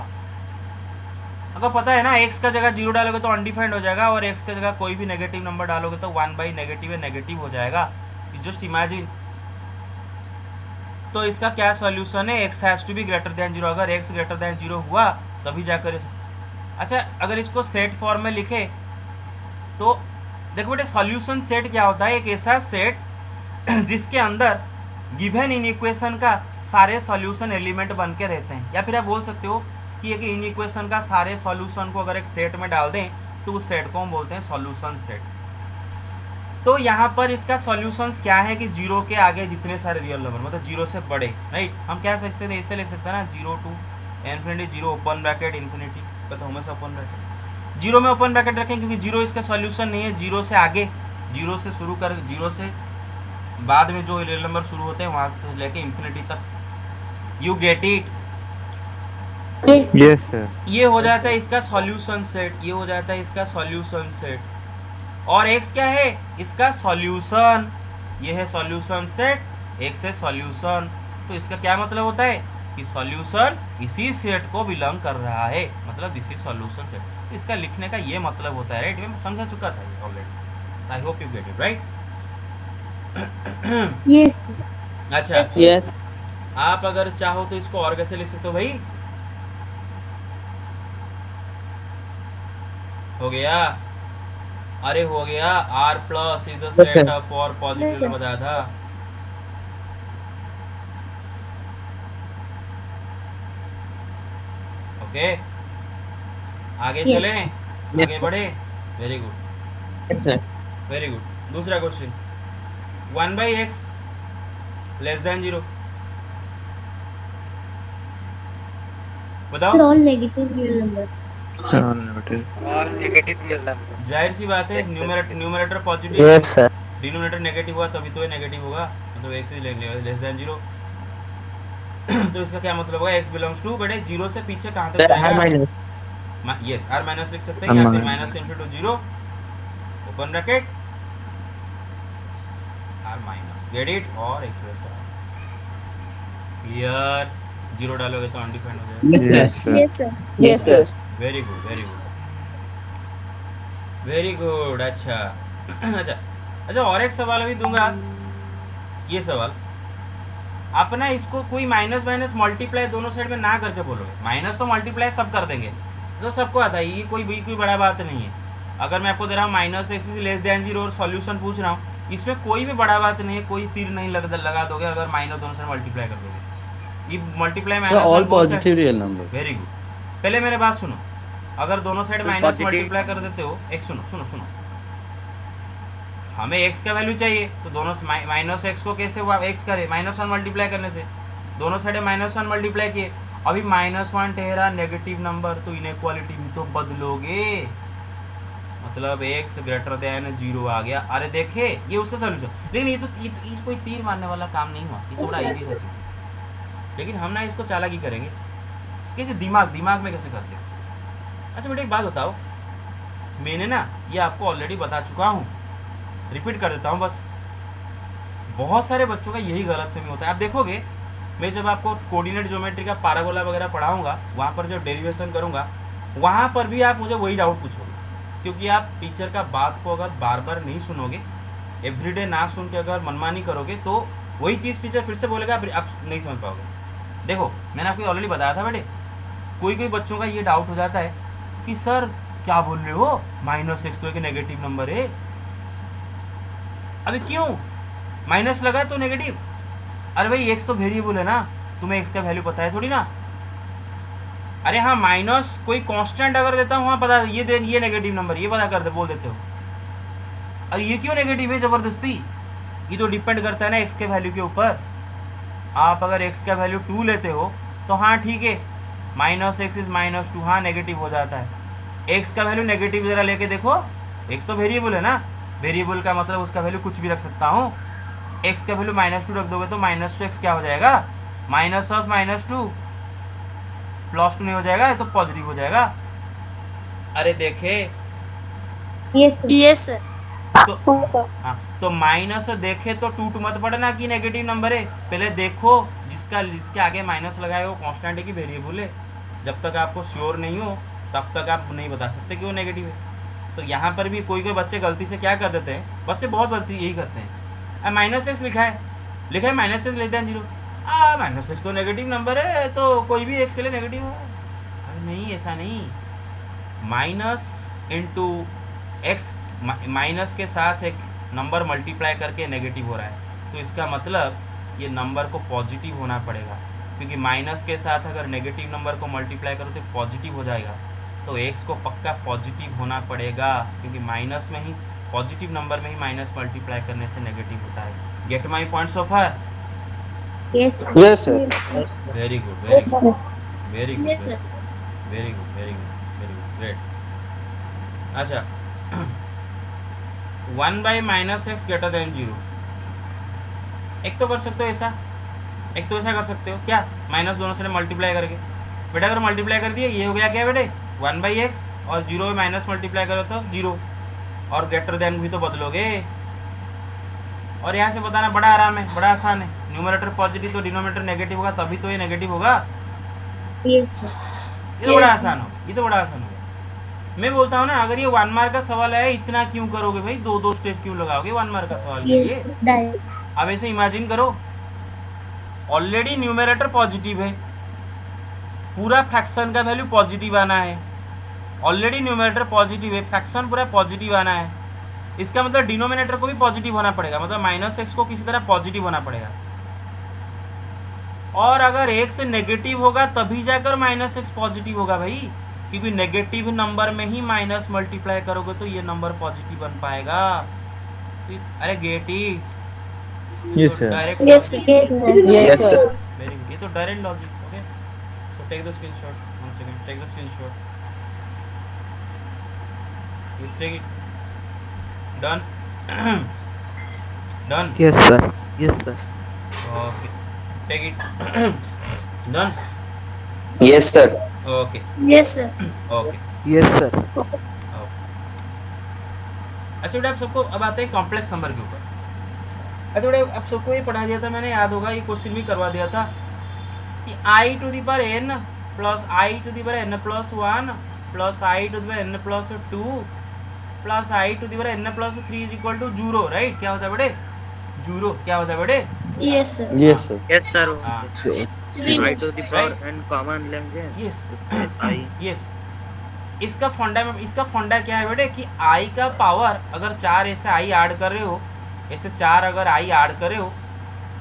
अगर पता है ना x का जगह 0 डालोगे तो अनडिफाइंड हो जाएगा, और x का जगह कोई भी नेगेटिव नंबर डालोगे तो 1 नेगेटिव है, नेगेटिव हो जाएगा। Just imagine. तो इसका क्या सॉल्यूशन है? x has to be greater than 0। अगर x ग्रेटर देन 0 हुआ तभी जाकर अच्छा अगर इसको सेट फॉर्म में लिखे तो देखो बेटे सॉल्यूशन सेट क्या होता है? एक ऐसा सेट जिसके अंदर गिवन इन इक्वेशन का सारे सॉल्यूशन एलिमेंट बन के रहते हैं। या फिर आप बोल सकते हो कि एक इन इक्वेशन का सारे सॉल्यूशन को अगर एक सेट में डाल दें तो उस सेट को हम बोलते हैं सॉल्यूशन सेट। तो यहाँ पर इसका सॉल्यूशंस क्या है कि 0 के आगे जितने सारे रियल नंबर, मतलब 0 से बड़े, राइट? हम क्या सकते थे, ऐसे लिख सकते हैं ना, 0 to infinity, 0 open bracket infinity, पता हमेशा ओपन ब्रैकेट, 0 में ओपन ब्रैकेट रखें क्योंकि 0 इसका सॉल्यूशन नहीं है। 0 से आगे, 0 से शुरू कर, 0 से बाद में जो रियल नंबर शुरू होते हैं वहाँ से लेके इन्फिनिटी तक। You get it? Yes. Yes, sir. ये हो जाता है इसका सॉल्यूशन सेट, ये हो जाता है इसका सॉल्यूशन सेट। और x क्या है? इसका सॉल्यूशन। ये है सॉल्यूशन सेट, x है सॉल्यूशन। तो इसका क्या मतलब होता है कि सॉल्यूशन इसी सेट को बिलोंग कर रहा है, मतलब दिस इज सॉल्यूशन सेट। तो इसका लिखने का ये मतलब होता है, राइट? मैं समझा चुका था ये already. I hope you get it, right? Yes. अच्छा Yes. आप अगर चाहो तो इसको और कैसे लिख सकते हो भाई? हो गया? अरे हो गया, r plus is the set of for positive बताया था। ओके आगे Yes. चलें, आगे बढ़े। Very good Yes, sir. Very good. दूसरा question, 1/x less than 0, Sir, बताओ। all negative real number. और नेगेटिव रियल नंबर। जाहिर सी बात है, numerator positive, Yes, sir. Denominator negative हुआ तभी तो ये नेगेटिव होगा, मतलब x इज लेस देन 0। तो इसका क्या मतलब होगा, x बिलोंग्स टू, बेटे 0 से पीछे कहाँ तक Sir, R जाएगा? minus. यस, r माइनस लिख सकते हैं, या फिर R minus into 0 open bracket r minus, get it, और x प्लस क्लियर। 0 डालोगे तो अनडिफाइंड हो जाएगा। Yes, sir. Yes, sir. Yes, sir. Very good, very good, very good. अच्छा अच्छा अच्छा, और एक सवाल अभी दूंगा। ये सवाल आप ना इसको कोई माइनस माइनस मल्टीप्लाई दोनों साइड में ना करके बोलोगे, माइनस तो मल्टीप्लाई सब कर देंगे, तो सबको आता है, ये कोई बड़ा बात नहीं है। अगर मैं आपको दे रहा हूँ minus x is less than 0 और सॉल्यूशन पूछ रहा हूँ, इसमें कोई भी बड़ा बात नहीं है, कोई तीर नहीं लगा दोगे अगर माइनस दोनों साइड मल्टीप्लाई कर दोगे। ये multiply sir all minus, positive real number. Very good. पहले मेरे बात सुनो, अगर दोनों साइड माइनस positive- मल्टीप्लाई कर देते हो, एक सुनो, हमें x का वैल्यू चाहिए, तो दोनों माइनस एक्स को कैसे हुआ x करे, -1 मल्टीप्लाई करने से, दोनों साइड -1 मल्टीप्लाई किए, अभी -1 ठहरा नेगेटिव नंबर, तो इनइक्वालिटी भी तो बदलोगे, मतलब x ग्रेटर देन 0 आ गया। अरे देखे, ये उसका सोल्यूशन। लेकिन ये कोई तीर मारने वाला काम नहीं हुआ, ये थोड़ा इजी सा चीज है। लेकिन हम ना इसको चालाकी करेंगे, कैसे दिमाग में कैसे करते। अच्छा बेटा एक बात बताओ, मैंने ना ये आपको ऑलरेडी बता चुका हूँ, रिपीट कर देता हूँ बस। बहुत सारे बच्चों का यही गलतफहमी होता है। आप देखोगे, मैं जब आपको कोऑर्डिनेट ज्योमेट्री का पैराबोला वगैरह पढ़ाऊंगा, वहाँ पर जब डेरिवेशन करूँगा, वहाँ पर भी आप मुझे वही डाउट पूछोगे, क्योंकि आप टीचर का बात को अगर बार बार नहीं सुनोगे, एवरीडे ना सुन के अगर मनमानी करोगे, तो वही चीज़ टीचर फिर से बोलेगा, आप नहीं समझ पाओगे। देखो मैंने आपको ऑलरेडी बताया था बेटे, कोई बच्चों का ये डाउट हो जाता है कि सर क्या बोल रहे हो, -x तो एक नेगेटिव नंबर है। अभी क्यों माइनस लगा तो नेगेटिव? अरे भाई x तो वेरिएबल है ना, तुम्हें x का वैल्यू पता है थोड़ी ना। अरे हाँ, माइनस कोई कांस्टेंट अगर देता हूँ, हाँ पता, ये नेगेटिव नंबर, ये पता कर दे, बोल देते हो। अरे ये क्यों नेगेटिव है जबरदस्ती? ये तो डिपेंड करता है ना x के वैल्यू के ऊपर। आप अगर x का वैल्यू 2 लेते हो तो हाँ ठीक है, -x इज -2, हाँ नेगेटिव हो जाता है। x का वैल्यू नेगेटिव जरा लेके देखो, x तो वेरिएबल है ना, वेरिएबल का मतलब उसका वैल्यू कुछ भी रख सकता हूँ। x का वैल्यू -2 रख दोगे तो -2x क्या हो जाएगा, -2 +2 नहीं हो जाएगा, ये तो पॉजिटिव हो जाएगा। अरे देखे, Yes, sir. Yes, sir. तो हाँ, तो माइनस देखे तो टूट मत पड़ना कि नेगेटिव नंबर है, पहले देखो जिसके आगे माइनस लगाए वो कांस्टेंट है कि वेरिएबल है। जब तक आपको श्योर नहीं हो तब तक आप नहीं बता सकते कि वो नेगेटिव है। तो यहाँ पर भी कोई बच्चे गलती से क्या कर देते हैं, बच्चे बहुत गलती यही करते हैं, -x लिखा है -x लेस देन 0, -x तो नेगेटिव नंबर है, तो कोई भी x के लिए नेगेटिव है। अरे नहीं, ऐसा नहीं, माइनस इंटू एक्स, माइनस के साथ एक नंबर मल्टीप्लाई करके नेगेटिव हो रहा है, तो इसका मतलब ये नंबर को पॉजिटिव होना पड़ेगा, क्योंकि माइनस के साथ अगर नेगेटिव नंबर को मल्टीप्लाई करो तो पॉजिटिव हो जाएगा, तो एक्स को पक्का पॉजिटिव होना पड़ेगा, क्योंकि माइनस में ही, पॉजिटिव नंबर में ही माइनस मल्टीप्लाई करने से नेगेटिव होता है। Get my point so far? Yes, yes sir. Very good, very good, very good, Yes, sir. Very good, very good, very good, great. अच्छा 1/-x ग्रेटर देन 0, एक तो कर सकते हो ऐसा, एक तो ऐसा कर सकते हो क्या, माइनस दोनों से मल्टीप्लाई करके। बेटा अगर मल्टीप्लाई कर दिए, ये हो गया क्या बेटे 1/x, और 0 में माइनस मल्टीप्लाई करो तो 0, और ग्रेटर देन भी तो बदलोगे। और यहाँ से बताना बड़ा आराम है, बड़ा आसान है, न्यूमरेटर पॉजिटिव तो डिनोमिनेटर नेगेटिव होगा, तभी तो ये नेगेटिव होगा। yes, sir. ये तो बड़ा आसान हो, ये तो बड़ा आसान होगा। मैं बोलता हूँ ना, अगर ये 1 मार्क का सवाल है, इतना क्यों करोगे भाई, 2 स्टेप क्यों लगाओगे 1 मार्क का सवाल के लिए? Yes, direct. अब ऐसे इमेजिन करो, ऑलरेडी न्यूमरेटर पॉजिटिव है, पूरा फ्रैक्शन का वैल्यू पॉजिटिव आना है, ऑलरेडी न्यूमरेटर पॉजिटिव है, फ्रैक्शन पूरा पॉजिटिव आना है, इसका मतलब डिनोमिनेटर को भी पॉजिटिव होना पड़ेगा, मतलब -x को किसी तरह पॉजिटिव होना पड़ेगा। और अगर x नेगेटिव होगा तभी जाकर -x पॉजिटिव होगा भाई, क्योंकि नेगेटिव नंबर में ही माइनस मल्टीप्लाई करोगे तो ये नंबर पॉजिटिव बन पाएगा। अरे get it, Yes, sir. Direct, Yes, sir. Yes, sir. Yes, sir. Very good, ये तो direct logic. Okay, so take the screenshot, one second, take the screenshot. Just take it. Done. Done. Yes, sir. Yes, sir. Okay. Take it. Done. Yes, sir. Okay. Yes, sir. Okay. Yes, sir. अच्छा बेटा, आप सबको अब आते हैं complex number के ऊपर। अच्छा बेटा, आप सबको ये पढ़ा दिया था मैंने, याद होगा, ये क्वेश्चन भी करवा दिया था कि i to the power n plus i to the power n plus 1 plus i to the power n plus 2 plus i to the power n plus 3 is equal to 0, right? क्या होता है बेटे? 0 क्या होता है बेटे? Yes, sir. Yes, sir. Yes, sir. हाँ, I to the power n common लेंगे. Yes I. यस। इसका फंडा क्या है बेटे कि आई का पावर अगर 4 ऐसे आई ऐड कर रहे हो, ऐसे 4 अगर आई ऐड कर रहे हो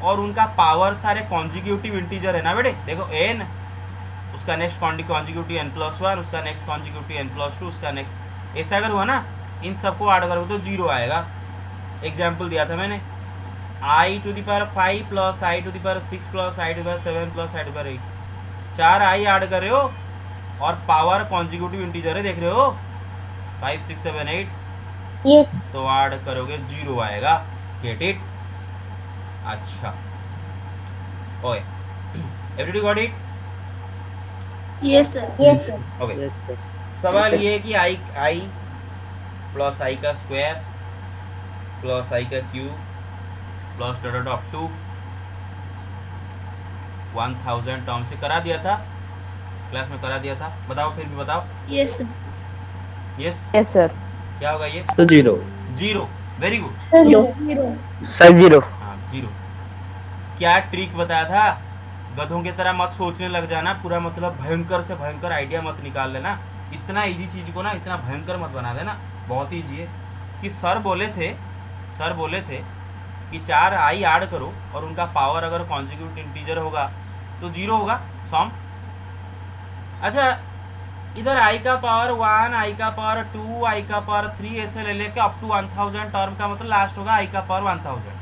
और उनका पावर सारे कॉन्जिक्यूटिव इंटीजर है ना बेटे, देखो n, उसका नेक्स्ट कॉन्जिक्यूटिव n प्लस 1, उसका नेक्स्ट कॉन्जिक्यूटिव n प्लस 2, उसका नेक्स्ट, ऐसा अगर हुआ ना, इन सबको ऐड करोगे तो 0 आएगा। एग्जाम्पल दिया था मैंने, i to the power 5 plus i to the power 6 plus i to the power 7 plus i to the power 8, 4 i add कर रहे हो और पावर कॉन्जिक्यूटिव इंटीजर है, देख रहे हो 5 6 7 8, Yes. तो ऐड करोगे 0 आएगा। Get it? अच्छा, okay, everybody got it? Yes, sir. Yes, sir. Okay, Yes, sir. सवाल ये है कि आई प्लस आई का स्क्वायर प्लस आई का cube plus dot up to 1000 term से करा दिया था, क्लास में करा दिया था, बताओ फिर भी बताओ। Yes, sir. Yes, Yes, sir. क्या होगा ये? So 0. 0, very good. Zero. Sir 0. हाँ 0। क्या ट्रिक बताया था? गधों की तरह मत सोचने लग जाना, पूरा मतलब भयंकर से भयंकर आइडिया मत निकाल लेना, इतना इजी चीज को ना इतना भयंकर मत बना देना, बहुत इजी है। कि सर बोले थे कि 4 आई ऐड करो और उनका पावर अगर कॉन्जिक्यूटिव इंटीजर होगा तो 0 होगा, सम। अच्छा, इधर आई का पावर 1, आई का पावर 2, आई का पावर 3 ऐसे ले लेके अप टू 1000 टर्म का मतलब लास्ट होगा आई का पावर 1000,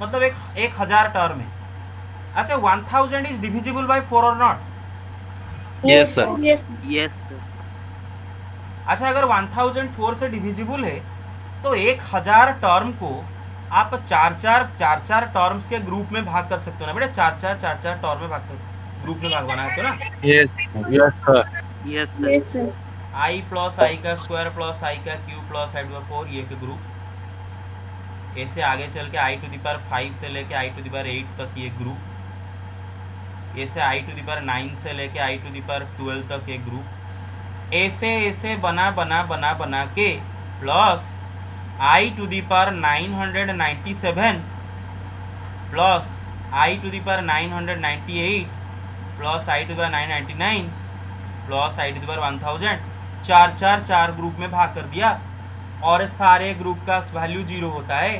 मतलब 1000 टर्म है। अच्छा, 1000 इज डिविजिबल बाय 4 और not? Yes, sir. Yes. Yes, sir. अच्छा, अगर 1000 4 से डिविजिबल है तो 1000 टर्म को आप 4 टर्म्स के ग्रुप में भाग कर सकते हो ना बेटा, 4 टर्म में भाग सकते, ग्रुप में भाग बनाते हो ना। Yes, yes, sir. Yes, sir. Yes, sir. I plus i का स्क्वायर प्लस आई का cube plus i to the power 4, ये के ग्रुप। ऐसे आगे चल के आई टू द पावर 5 से लेके आई टू द पावर 8 तक ये ग्रुप। ऐसे आई टू द पावर 9 से लेके आई टू द पावर 12 तक एक ग्रुप। ऐसे बना के plus i to the power 997 plus i to the power 998 plus i to the power 999 plus i to the power 1000, 4 group में भाग कर दिया और सारे ग्रुप का वैल्यू 0 होता है।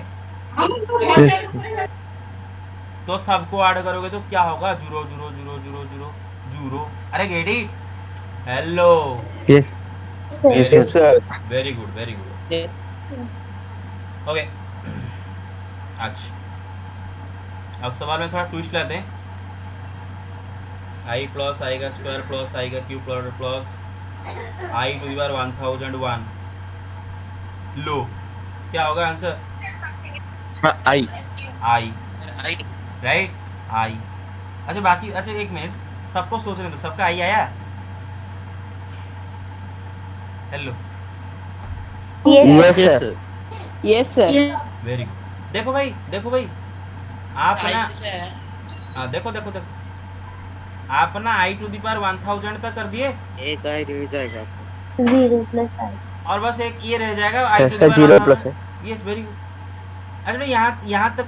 तो सबको ऐड करोगे तो क्या होगा? 0 0 0 0 0 0। अरे get it? Hello, Yes. Yes, sir. Very good, very good. Okay, अच्छा, अब सवाल में थोड़ा ट्विस्ट लाते हैं। आई प्लस आई का स्क्वायर प्लस आई का cube plus i to the power 1001, लो क्या होगा answer? I. I, right, i. अच्छा बाकी, अच्छा एक मिनट, सबको सोचने दो, सबका आई आया? Hello, Yes. Yes, sir. Yes, sir. Very good. देखो भाई आप ना, I से है. हाँ देखो आप ना आई टू दी पावर 1000 तक कर दिए एक आई रह जाएगा. 0 plus I. और बस एक ये रह जाएगा i Sir, to sir, the 0 power plus है. Yes, very good. अरे यहाँ तक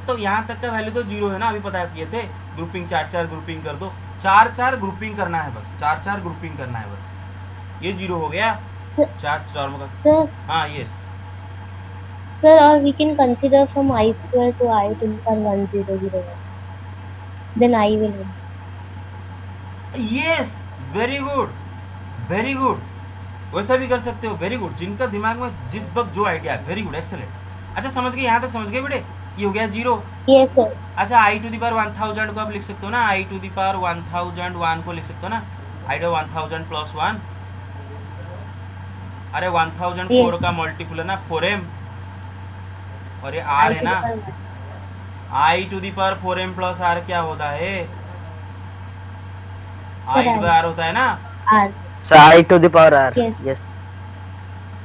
का वैल्यू तो 0 है ना, अभी पता किए थे। ग्रुपिंग 4 ग्रुपिंग कर दो, 4 ग्रुपिंग करना है बस, 4 ग्रुपिंग करना है बस, ये 0 हो गया 4 टर्म का। Sir, हाँ yes, sir, or we can consider from I square to I to the power 1001. Then I will win. Yes, very good, वैसा भी कर सकते हो, वेरी गुड। जिनका दिमाग में जिस वक्त जो आइडिया है, वेरी गुड, एक्सेलेंट। अच्छा समझ गए, यहाँ तक समझ गए बेटे? ये हो गया 0। Yes, sir. अच्छा, आई टू दी पावर 1000 को आप लिख सकते हो ना, आई टू दी पावर 1001 को लिख सकते हो ना, आई टू 1000 प्लस 1, अरे 1004 का मल्टीपल है ना 4m, और ये r है ना, i to the power 4m plus r क्या होता है, i टू r होता है ना, R. Sir, I to the power R. Yes. Yes.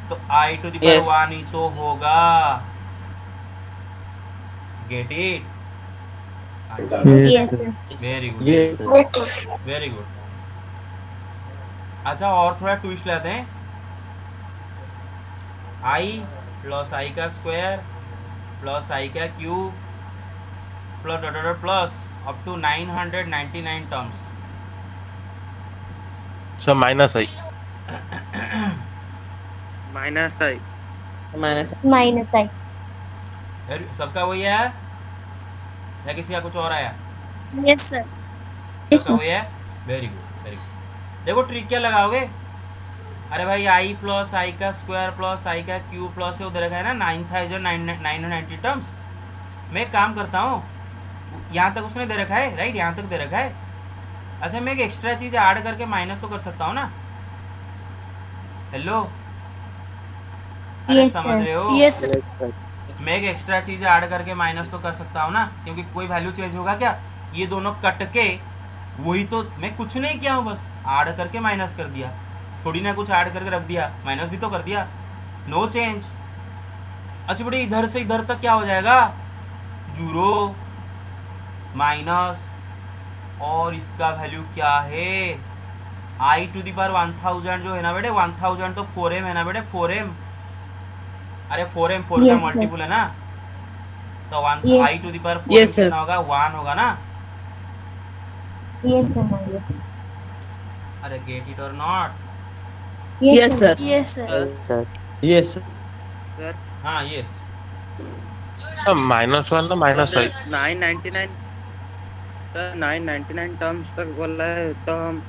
तो i टू दी पावर 1 ही तो होगा, get it, Yes, sir. Very good, Yes. Very good. अच्छा और थोड़ा ट्विस्ट लाते हैं, i प्लस i का स्क्वायर प्लस i का cube plus dot dot plus up to 999 terms. Sir minus i. Minus i. Minus I. सबका वही है या किसी का कुछ और आया? Yes, sir. Yes, सबका sir. वही है, वेरी गुड वेरी गुड। देखो ट्रिक क्या लगाओगे, अरे भाई i प्लस i का स्क्वायर प्लस i का क्यूब प्लस है उधर का है ना 9,990 टर्म्स। मैं एक काम करता हूँ, यहाँ तक उसने दे रखा है राइट, यहाँ तक दे रखा है। अच्छा मैं एक एक्स्ट्रा चीज़ ऐड करके माइनस तो कर सकता हूँ ना, हेलो अरे Yes, समझ sir. रहे हो? Yes, sir. मैं एक एक्स्ट्रा चीज़ ऐड करके माइनस तो कर सकता हूँ ना, क्योंकि कोई वैल्यू चेंज होगा क्या, ये दोनों कट के वही तो, मैं कुछ नहीं किया हूँ, बस ऐड करके माइनस कर दिया, थोड़ी ना कुछ ऐड करके रख दिया, माइनस भी तो कर दिया, नो चेंज। अच्छा बेटे इधर से इधर तक क्या हो जाएगा, जीरो माइनस, और इसका वैल्यू क्या है, i टू दी पावर 1000 जो है ना बेटे, 1000 तो 4m है ना बेटे, 4m, अरे 4m 4 का Yes, sir. मल्टीपल है ना, तो Yes. i to the power 4 Yes, sir. कितना होगा, 1 होगा ना। Yes, sir. Yes. अरे गेट इट और not, Yes, sir. Yes, sir. Sir. Yes sir हाँ यस, सर माइनस वन ना माइनस आई। 999 सर 999 टर्म्स तक बोला है, तो हम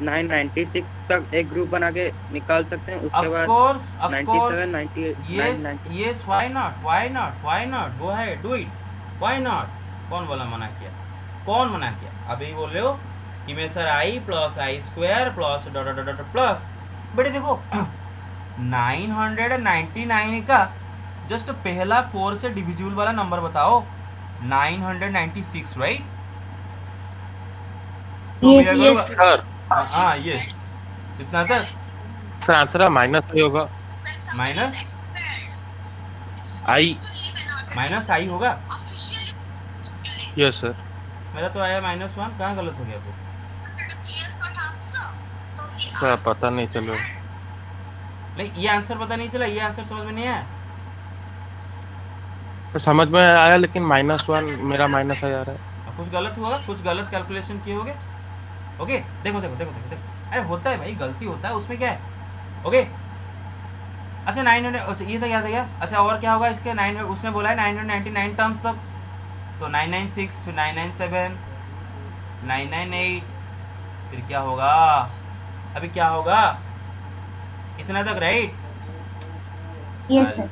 996 तक एक ग्रुप बना के निकाल सकते हैं, उसके ऑफ बाद course 97 98 yes 990 yes, why not, go ahead do it, why not, कौन बोला मना किया, कौन मना किया, अभी बोल रहे हो कि मैं sir i plus I square plus dot dot dot plus, बेटे देखो 999 का जस्ट पहला 4 से डिविजिबल वाला नंबर बताओ, 996 right, Yes, Yes, sir. Sir हाँ यस, कितना तक, सर आंसर माइनस आई होगा। माइनस आई माइनस आई होगा, यस सर। मेरा तो आया -1, कहाँ गलत हो गया फिर, सर पता नहीं चलो। नहीं ये आंसर पता नहीं चला, ये आंसर समझ में नहीं आया, तो समझ में आया लेकिन -1 मेरा माइनस आ रहा है। अब कुछ गलत हुआ, कुछ गलत कैलकुलेशन किए होगे, ओके देखो देखो देखो देखो देखो, अरे होता है भाई, गलती होता है, उसमें क्या है, ओके। अच्छा 900, अच्छा ये तो याद है क्या, अच्छा और क्या होगा इसके 900, उसने बोला है 999 टर्म्स तक, तो 996 फिर 997 998, फिर क्या होगा, अभी क्या होगा, इतना तक right, Yes, sir.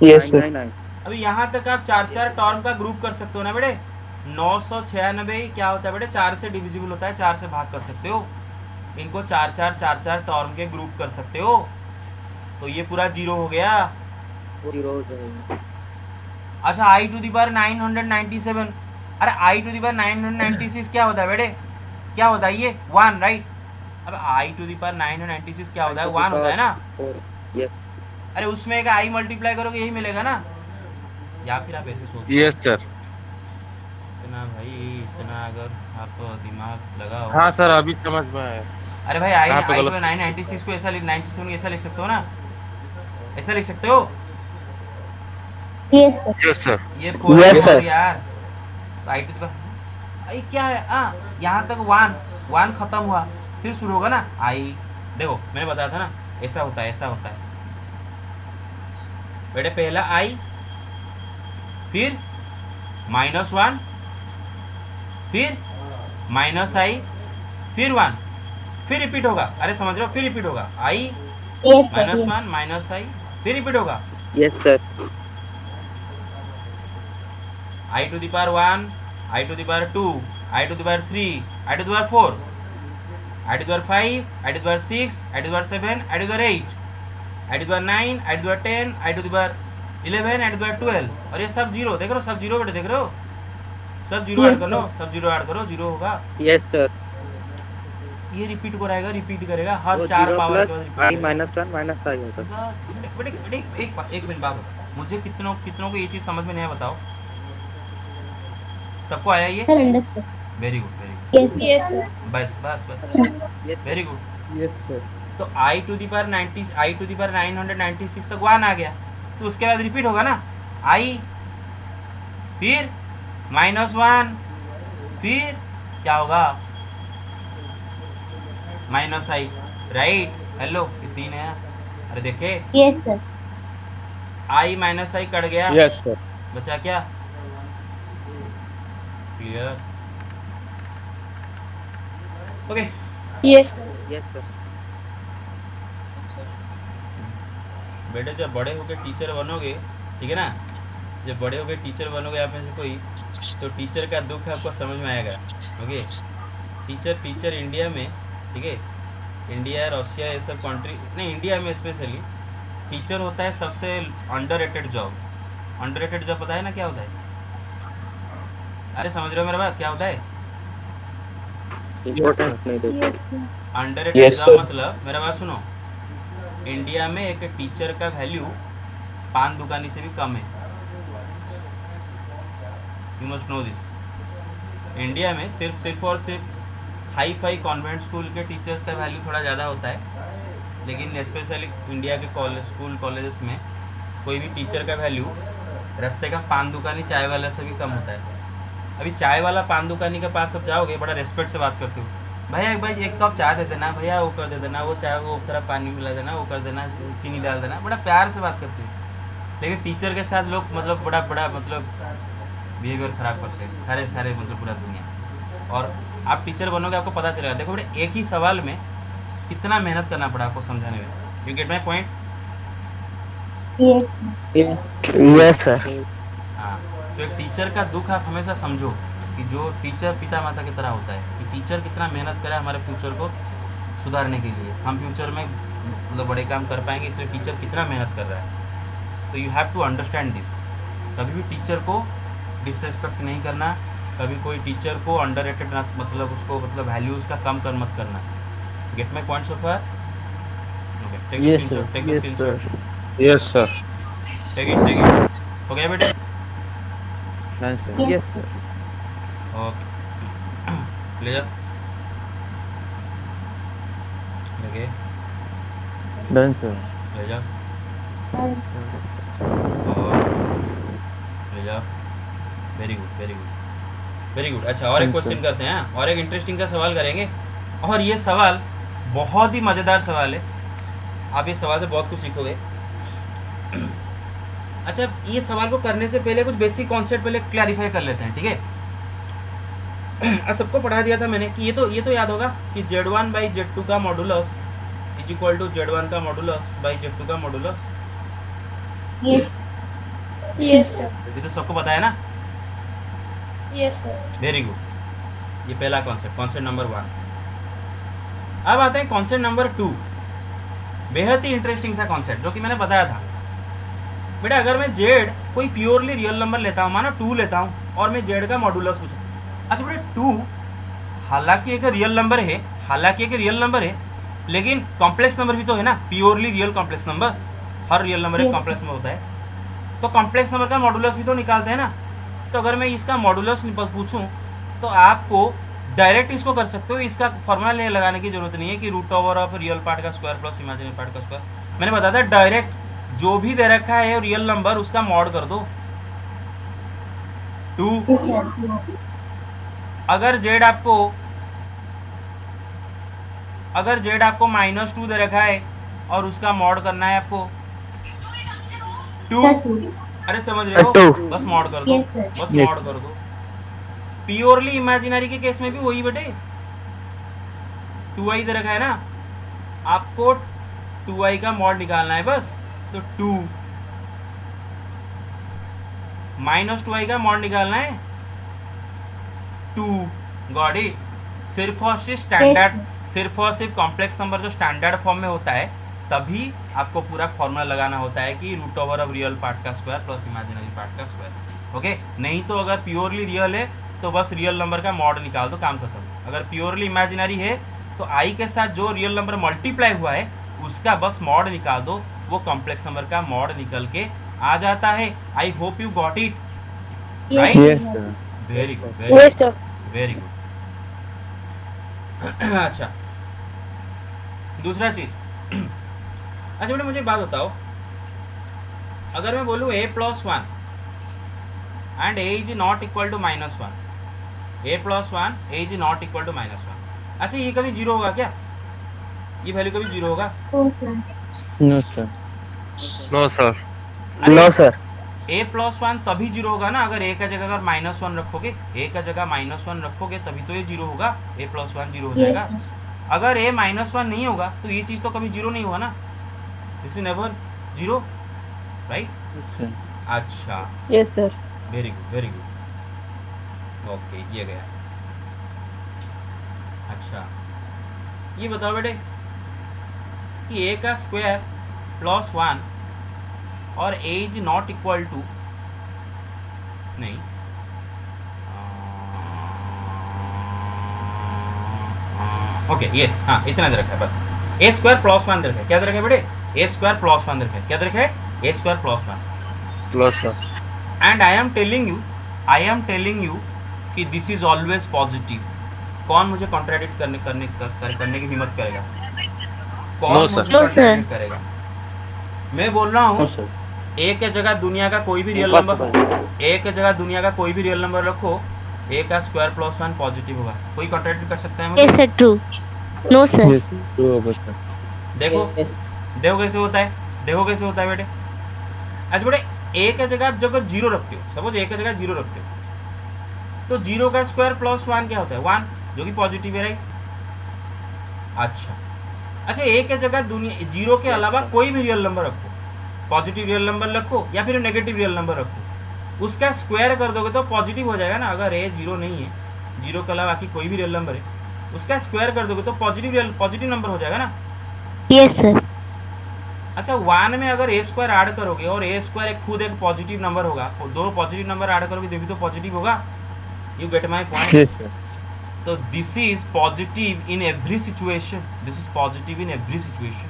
Yes, sir. 999 अभी यहाँ तक आप 4 टर्म का ग्रुप कर सकते हो ना बेटे, 996 क्या होता है बेटे, 4 से डिविजिबल होता है, 4 से भाग कर सकते हो, इनको 4 टर्म के ग्रुप कर सकते हो, तो ये पूरा 0 हो गया। जीरो हो जाएगा। अच्छा i टू दी पावर 997, अरे i टू दी पावर 996 क्या होता है बेटे, क्या होता है ये 1 राइट, अब i टू दी पावर 996 क्या होता है, 1 होता है ना, Yes. अरे उसमें एक i मल्टीप्लाई करोगे यही मिलेगा ना, या फिर आप ऐसे सोचो, यस सर। इतना भाई इतना अगर आप दिमाग लगाओ, हाँ सर अभी समझ में आया। अरे भाई कहाँ पे i गलत? टू 996 को ऐसा 97 को ऐसा लिख सकते हो ना, ऐसा लिख सकते हो, Yes, sir. Yes sir. ये 4 Yes, है sir. यार, तो i टू दी पावर आई क्या है, यहाँ तक 1 खत्म हुआ, फिर शुरू होगा ना i, देखो मैंने बताया था ना, ऐसा होता है, ऐसा होता है बेटे, पहला i फिर -1 फिर -i फिर 1 फिर रिपीट होगा, अरे समझ रहे हो, फिर रिपीट होगा i Yes, sir. Yes. -1 -i फिर रिपीट होगा, Yes, sir. i to the power 1, i to the power 2, i to the power 3, i to the power 4, i to the power 5, i to the power 6, i to the power 7, i to the power 8, i to the power 9, i to the power 10, i to the power 11, i to the power 12, और ये सब zero, देख रहे हो सब zero बेटे, देख रहे हो सब जीरो ऐड कर लो, सब जीरो ऐड करो, जीरो होगा। Yes sir. ये रिपीट हो रहेगा, रिपीट करेगा हर वो 4 जीरो पावर के प्लस बाद रिपीट आई करेगा। माइनस 1 माइनस आई होगा। बस बेटे बेटे एक मिनट बात बताओ, मुझे कितनों को ये चीज़ समझ में नहीं आया बताओ, सबको आया ये? Sir, understood. Very good very good, Yes, sir. Yes, sir. बस बस बस, वेरी गुड। Yes sir. तो आई टू दी पावर 996 तक 1 आ गया, तो उसके बाद रिपीट होगा ना, आई फिर -1, फिर क्या होगा -i, राइट? हेलो, ये 3 है, अरे देखे Yes, sir. i -i cut गया, यस सर। बचा क्या? Clear? Okay. Yes, sir. Yes sir. बेटे जब बड़े होके टीचर बनोगे, ठीक है ना, जब बड़े होके टीचर बनोगे आप में से कोई, तो टीचर का दुख आपको समझ में आएगा। ओके, टीचर इंडिया में, ठीक है, इंडिया रशिया ये सब कंट्री नहीं, इंडिया में स्पेशली टीचर होता है सबसे अंडररेटेड जॉब। अंडररेटेड जॉब पता है ना क्या होता है? अरे समझ रहे हो मेरा बात, क्या होता है इम्पोर्टेंस नहीं देते। Yes, sir. Underrated Yes, job? sir. मतलब मेरा बात सुनो, इंडिया में एक टीचर का वैल्यू पान दुकानी से भी कम है। You must know this. India में सिर्फ और सिर्फ हाई फाई कॉन्वेंट स्कूल के टीचर्स का वैल्यू थोड़ा ज़्यादा होता है, लेकिन स्पेशली इंडिया के स्कूल कॉलेजेस में कोई भी टीचर का वैल्यू रास्ते का पान दुकानी चाय वाला से भी कम होता है। अभी चाय वाला पान दुकानी के पास अब जाओगे, बड़ा रेस्पेक्ट से बात करते हो, भैया एक कप चाय दे देना, भैया वो कर दे देना, वो चाय वो तरह पानी मिला देना, वो कर देना, चीनी डाल देना, बड़ा प्यार से बात करते हो। लेकिन टीचर के साथ लोग मतलब बड़ा मतलब बिहेवियर ख़राब करते हैं, सारे मतलब पूरा दुनिया। और आप टीचर बनोगे आपको पता चलेगा। देखो बेटे, एक ही सवाल में कितना मेहनत करना पड़ा आपको समझाने में। You get my point? Yes. Yes sir. हाँ, तो एक टीचर का दुख आप हमेशा समझो कि जो टीचर पिता माता की तरह होता है, कि टीचर कितना मेहनत करे हमारे फ्यूचर को सुधारने के लिए, हम फ्यूचर में मतलब बड़े काम कर पाएंगे, इसलिए टीचर कितना मेहनत कर रहा है। तो you have to understand this. कभी भी टीचर को डिसरेस्पेक्ट नहीं करना, कभी कोई टीचर को अंडररेटेड ना, मतलब उसको मतलब वैल्यूज़ का कम कर मत करना। Get my point so far? Take the screenshot, take the screenshot, yes sir. Take it. हो गया बेटे? Yes, sir. ओके, ले जा, लगे, डन सर। ले जा, और ले जा। Very good very good very good. अच्छा, और एक क्वेश्चन करते हैं, और एक इंटरेस्टिंग सा सवाल करेंगे, और ये सवाल बहुत ही मज़ेदार सवाल है, आप इस सवाल से बहुत कुछ सीखोगे। अच्छा, ये सवाल को करने से पहले कुछ बेसिक कॉन्सेप्ट पहले क्लैरिफाई कर लेते हैं, ठीक है? सबको पढ़ा दिया था मैंने कि ये तो याद होगा कि Z1 बाई Z2 का modulus is equal to Z1 का मॉडुलस बाई Z2 का मॉडुलस। Yes. Yes, sir. ये तो सबको पता है ना? Yes, sir. Very good. ये पहला कॉन्सेप्ट नंबर 1। अब आते हैं कॉन्सेप्ट नंबर 2, बेहद ही इंटरेस्टिंग सा कॉन्सेप्ट जो कि मैंने बताया था। बेटा, अगर मैं Z कोई प्योरली रियल नंबर लेता हूँ, माना 2 लेता हूँ, और मैं Z का मॉडुलस पूछा, अच्छा बेटा 2 हालांकि एक रियल नंबर है, लेकिन कॉम्प्लेक्स नंबर भी तो है ना, प्योरली रियल कॉम्प्लेक्स नंबर, हर रियल नंबर एक कॉम्प्लेक्स नंबर होता है, तो कॉम्प्लेक्स नंबर का मॉडुलस भी तो निकालते हैं ना। तो अगर मैं इसका मॉडुलस पूछूं तो आपको डायरेक्ट इसको कर सकते हो, इसका फॉर्मूला लगाने की जरूरत नहीं है कि root over of real part का स्क्वायर प्लस इमेजिनरी पार्ट का स्क्वायर। मैंने बताया था डायरेक्ट जो भी दे रखा है रियल नंबर उसका मॉड कर दो 2। अगर Z आपको -2 दे रखा है और उसका मॉड करना है आपको 2, अरे समझ रहे हो, बस मॉड कर दो, बस मॉड कर दो। प्योरली इमेजिनरी के केस में भी वही बेटे, 2i दे रखा है ना, आपको 2i का मॉड निकालना है बस, तो 2 -2i का मॉड निकालना है 2। Got it? सिर्फ और सिर्फ कॉम्प्लेक्स नंबर जो स्टैंडर्ड फॉर्म में होता है तभी आपको पूरा फॉर्मूला लगाना होता है कि root over of real part का स्क्वायर प्लस इमेजिनरी पार्ट का स्क्वायर। ओके, नहीं तो अगर प्योरली रियल है तो बस रियल नंबर का मॉड निकाल दो, काम खत्म। अगर प्योरली इमेजिनरी है तो आई के साथ जो रियल नंबर मल्टीप्लाई हुआ है उसका बस मॉड निकाल दो, वो कॉम्प्लेक्स नंबर का मॉड निकल के आ जाता है। I hope you got it, right? Very good, very good, very good. अच्छा, दूसरा चीज, अच्छा बेटा मुझे एक बात बताओ, अगर मैं बोलूँ a plus one and a is not equal to minus one, a plus one a is not equal to minus one, अच्छा ये कभी जीरो होगा क्या? ये वैल्यू कभी जीरो होगा? No sir. No sir. No sir. a plus one तभी zero होगा ना अगर a का जगह अगर माइनस वन रखोगे, a का जगह माइनस वन रखोगे तभी तो ये जीरो होगा, a प्लस वन जीरो हो जाएगा। अगर a माइनस वन नहीं होगा तो ये चीज़ तो कभी जीरो नहीं होगा ना, this is never zero, right? अच्छा, yes sir. Very good, very good, okay ये गया। अच्छा ये बताओ बेटे कि a का स्क्वायर प्लस वन और a is not equal to, नहीं ओके यस, हाँ इतना दे रखा है बस, a स्क्वायर प्लस वन दे रखा है, क्या दे रखा है बेटे? a स्क्वायर प्लस वन दे रखा है, क्या दे रखा है? a square plus one plus sir. And I am telling you कि दिस इज ऑलवेज पॉजिटिव। कौन मुझे कॉन्ट्राडिक्ट करने की हिम्मत करेगा? कौन No, मुझे sir. कॉन्ट्राडिक्ट करेगा? मैं बोल रहा हूँ a के जगह दुनिया का कोई भी रियल नंबर, a के जगह दुनिया का कोई भी रियल नंबर रखो, a का स्क्वायर प्लस वन पॉजिटिव होगा। कोई कॉन्ट्राडिक्ट कर सकता है मुझे? Yes sir, true. No sir. देखो देखो कैसे होता है, देखो कैसे होता है बेटे। अच्छा बेटे a का जगह आप जब जीरो रखते हो, सपोज a का जगह जीरो रखते हो तो जीरो का स्क्वायर प्लस वन क्या होता है? वन, जो कि पॉजिटिव है, राइट? अच्छा अच्छा, a के जगह दुनिया जीरो के अलावा कोई भी रियल नंबर रखो, पॉजिटिव रियल नंबर रखो या फिर नेगेटिव रियल नंबर रखो, उसका स्क्वायर कर दोगे तो पॉजिटिव हो जाएगा ना। अगर a जीरो नहीं है, जीरो के अलावा बाकी कोई भी रियल नंबर है, उसका स्क्वायर कर दोगे तो पॉजिटिव नंबर हो जाएगा ना। Yes sir. अच्छा, वन में अगर a स्क्वायर ऐड करोगे और a स्क्वायर खुद एक पॉजिटिव नंबर होगा, दो पॉजिटिव नंबर ऐड करोगे तभी तो पॉजिटिव होगा। You get my point? तो this is positive in every situation, this is positive in every situation.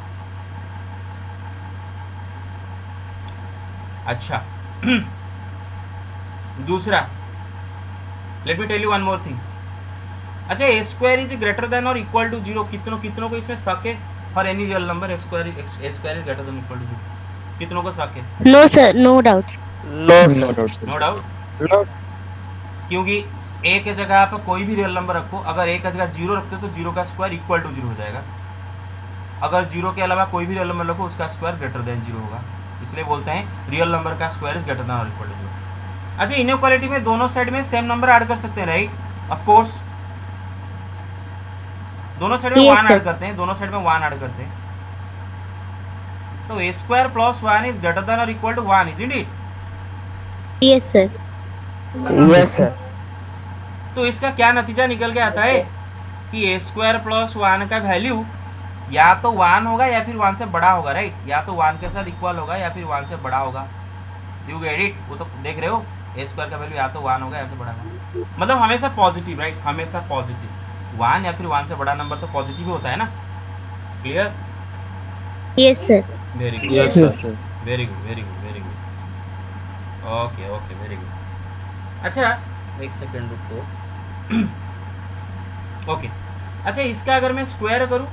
अच्छा दूसरा, let me tell you one more thing. अच्छा, a square is greater than और equal to zero, कितनों को इसमें शक है? For any real number a square is greater than equal to zero, कितनों को शक है? No sir, no doubts. No doubt, क्योंकि a के जगह आप कोई भी रियल नंबर रखो, अगर a का जगह जीरो रखते हो तो जीरो का स्क्वायर इक्वल टू जीरो हो जाएगा। अगर जीरो के अलावा कोई भी रियल नंबर रखो उसका स्क्वायर ग्रेटर देन जीरो होगा, इसलिए बोलते हैं रियल नंबर का स्क्वायर इज ग्रेटर देन और इक्वल टू जीरो। अच्छा, इनइक्वालिटी में दोनों साइड में सेम नंबर ऐड कर सकते हैं, राइट? ऑफ कोर्स, दोनों साइड में Yes, वन sir. ऐड करते हैं, दोनों साइड में वन ऐड करते हैं, तो a square plus one is greater than और equal to one, isn't it? Yes sir. Yes sir. तो इसका क्या नतीजा निकल के आता है कि a स्क्वायर प्लस वन का वैल्यू या तो वन होगा या फिर वन से बड़ा होगा, राइट? या तो वन के साथ इक्वल होगा या फिर वन से बड़ा होगा। You get it? वो तो देख रहे हो, a स्क्वायर का वैल्यू या तो वन होगा या तो बड़ा होगा, मतलब हमेशा पॉजिटिव, राइट? हमेशा पॉजिटिव। वन या फिर वन से बड़ा नंबर तो पॉजिटिव ही होता है ना। Clear? Yes sir. Very good, yes sir. Very good, very good, very good, okay okay, very good. अच्छा एक सेकेंड रुको। ओके, अच्छा इसका अगर मैं स्क्वायर करूं,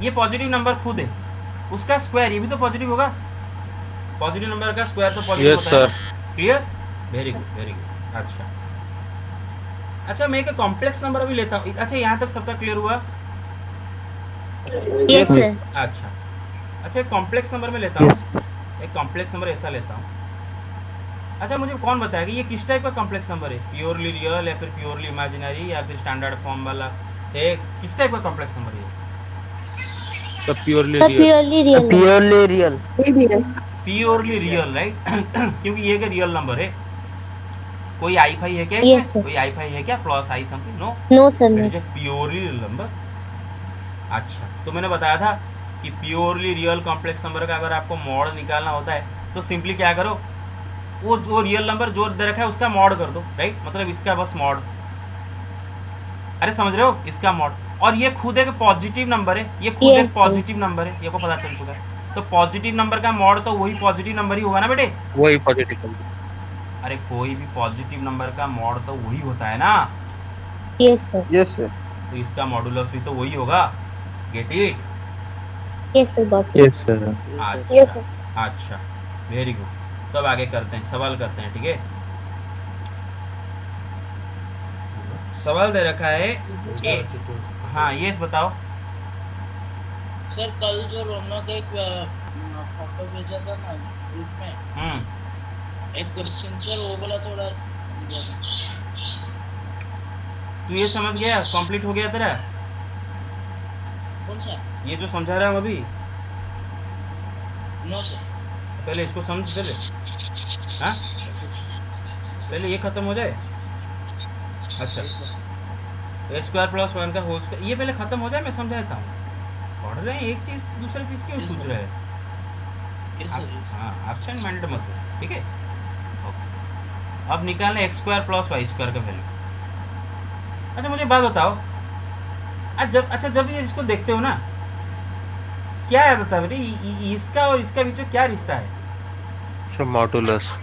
ये पॉजिटिव नंबर खुद है, उसका स्क्वायर ये भी तो पॉजिटिव होगा, पॉजिटिव नंबर का स्क्वायर तो पॉजिटिव यस होता है। Sir. Clear? Very good, very good. अच्छा अच्छा, मैं एक कॉम्प्लेक्स नंबर अभी लेता हूँ। अच्छा, यहाँ तक सबका क्लियर हुआ? Yes sir. अच्छा अच्छा, एक कॉम्प्लेक्स नंबर में लेता हूँ, एक कॉम्प्लेक्स नंबर ऐसा लेता हूँ। अच्छा, मुझे कौन बताएगा ये किस टाइप का कॉम्प्लेक्स नंबर है? प्योरली रियल या फिर प्योरली इमेजिनरी या फिर स्टैंडर्ड फॉर्म वाला है? किस टाइप का कॉम्प्लेक्स नंबर है? तो purely Sir, real. purely real. Purely real. Purely real, right? क्योंकि ये एक रियल नंबर है। कोई आई फाई है क्या Yes, इसमें? sir. कोई आई फाई है क्या? Plus i something? No, No sir, it no. Is a purely real number. अच्छा, तो मैंने बताया था कि प्योरली रियल कॉम्प्लेक्स नंबर का अगर आपको मॉड निकालना होता है तो सिंपली क्या करो, वो जो रियल नंबर जो दे रखा है उसका मॉड कर दो, राइट, मतलब इसका बस मॉड, अरे समझ रहे हो, इसका मॉड। और ये खुद एक पॉजिटिव नंबर है, ये खुद एक Yes, पॉजिटिव नंबर है, ये को पता चल चुका है। तो पॉजिटिव नंबर का मॉड तो वही पॉजिटिव नंबर ही होगा ना बेटे। वही पॉजिटिव। अरे कोई भी पॉजिटिव नंबर का मॉड तो वही होता है ना, Yes, sir. Yes sir. तो इसका मॉडुलस भी तो वही होगा। Get it? Yes, sir. Got it. Yes sir. Yes, अच्छा sir. अच्छा, वेरी गुड। तब आगे करते हैं, सवाल करते हैं, ठीक है। सवाल दे रखा है ए, हाँ यस बताओ। सर कल जो रौनक एक फोटो भेजा था ना ग्रुप में, एक क्वेश्चन सर वो वाला थोड़ा समझा था। तू ये समझ गया, कंप्लीट हो गया तेरा कौन सा? ये जो समझा रहा हूँ अभी? No sir. पहले इसको समझ, पहले हाँ पहले ये खत्म हो जाए। अच्छा, ए स्क्वायर प्लस 1 का होल स्क्वायर, ये पहले खत्म हो जाए, मैं समझा देता हूँ। पढ़ रहे हैं एक चीज दूसरी चीज क्यों पूछ रहे हैं? Yes sir. हाँ एब्सेंट माइंडेड मत हो, ठीक है। ओके, अब निकालना x square plus y square का वैल्यू। अच्छा मुझे बात बताओ, जब ये इसको देखते हो ना, क्या याद आता है बेटे, इसका और इसका बीच में क्या रिश्ता है? Sir modulus.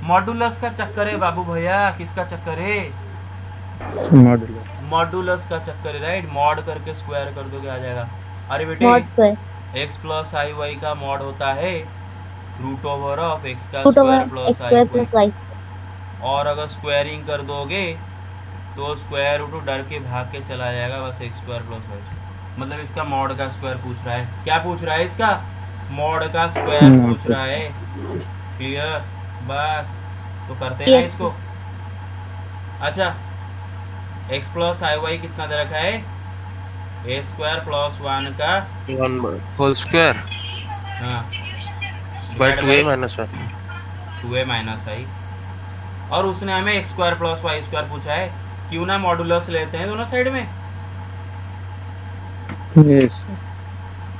मॉडुलस का चक्कर है बाबू भैया। किसका चक्कर है? मॉडुलस का चक्कर है, राइट। मॉड करके स्क्वायर कर दोगे आ जाएगा। अरे बेटे Mod square. एक्स प्लस आई वाई का मॉड होता है रूट ओवर ऑफ एक्स का Root over square x plus square आई plus वाई। y. और अगर स्क्वायरिंग कर दोगे तो स्क्वायर रूट डर के भाग के चला जाएगा, बस x square plus y square. मतलब इसका मॉड का स्क्वायर पूछ रहा है। क्या पूछ रहा है? इसका मॉड का स्क्वायर पूछ रहा है। क्लियर? बस तो करते हैं ना Yes. इसको। अच्छा, एक्स प्लस आई वाई कितना दे रखा है? ए स्क्वायर प्लस 1 का 1 होल स्क्वायर हाँ by 2a minus 1। 2a minus i. और उसने हमें x square plus y square पूछा है। क्यों ना मॉडुलस लेते हैं दोनों साइड में।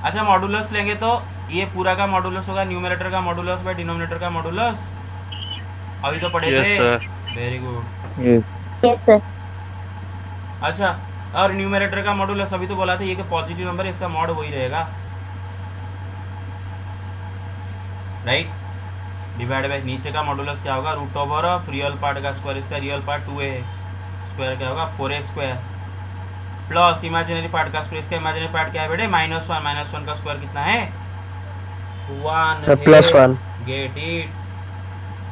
अच्छा मॉडुलस लेंगे तो ये पूरा का मॉडुलस होगा न्यूमरेटर का मॉडुलस बाय डिनोमिनेटर का मॉडुलस। अभी तो पढ़े यस थे। Sir. Very good. Yes, sir. अच्छा, और न्यूमरेटर का मॉडुलस अभी तो बोला था, ये कि पॉजिटिव नंबर है, इसका मॉड वही रहेगा, राइट। डिवाइड बाय नीचे का मॉडुलस क्या होगा? Root over of real part का स्क्वायर, इसका रियल पार्ट 2a है, स्क्वायर क्या होगा? 4a square plus imaginary part का स्क्वायर, इसका इमेजिनरी पार्ट क्या है बेटे? -1। -1 का स्क्वायर कितना है? 1 प्लस 1। Get it?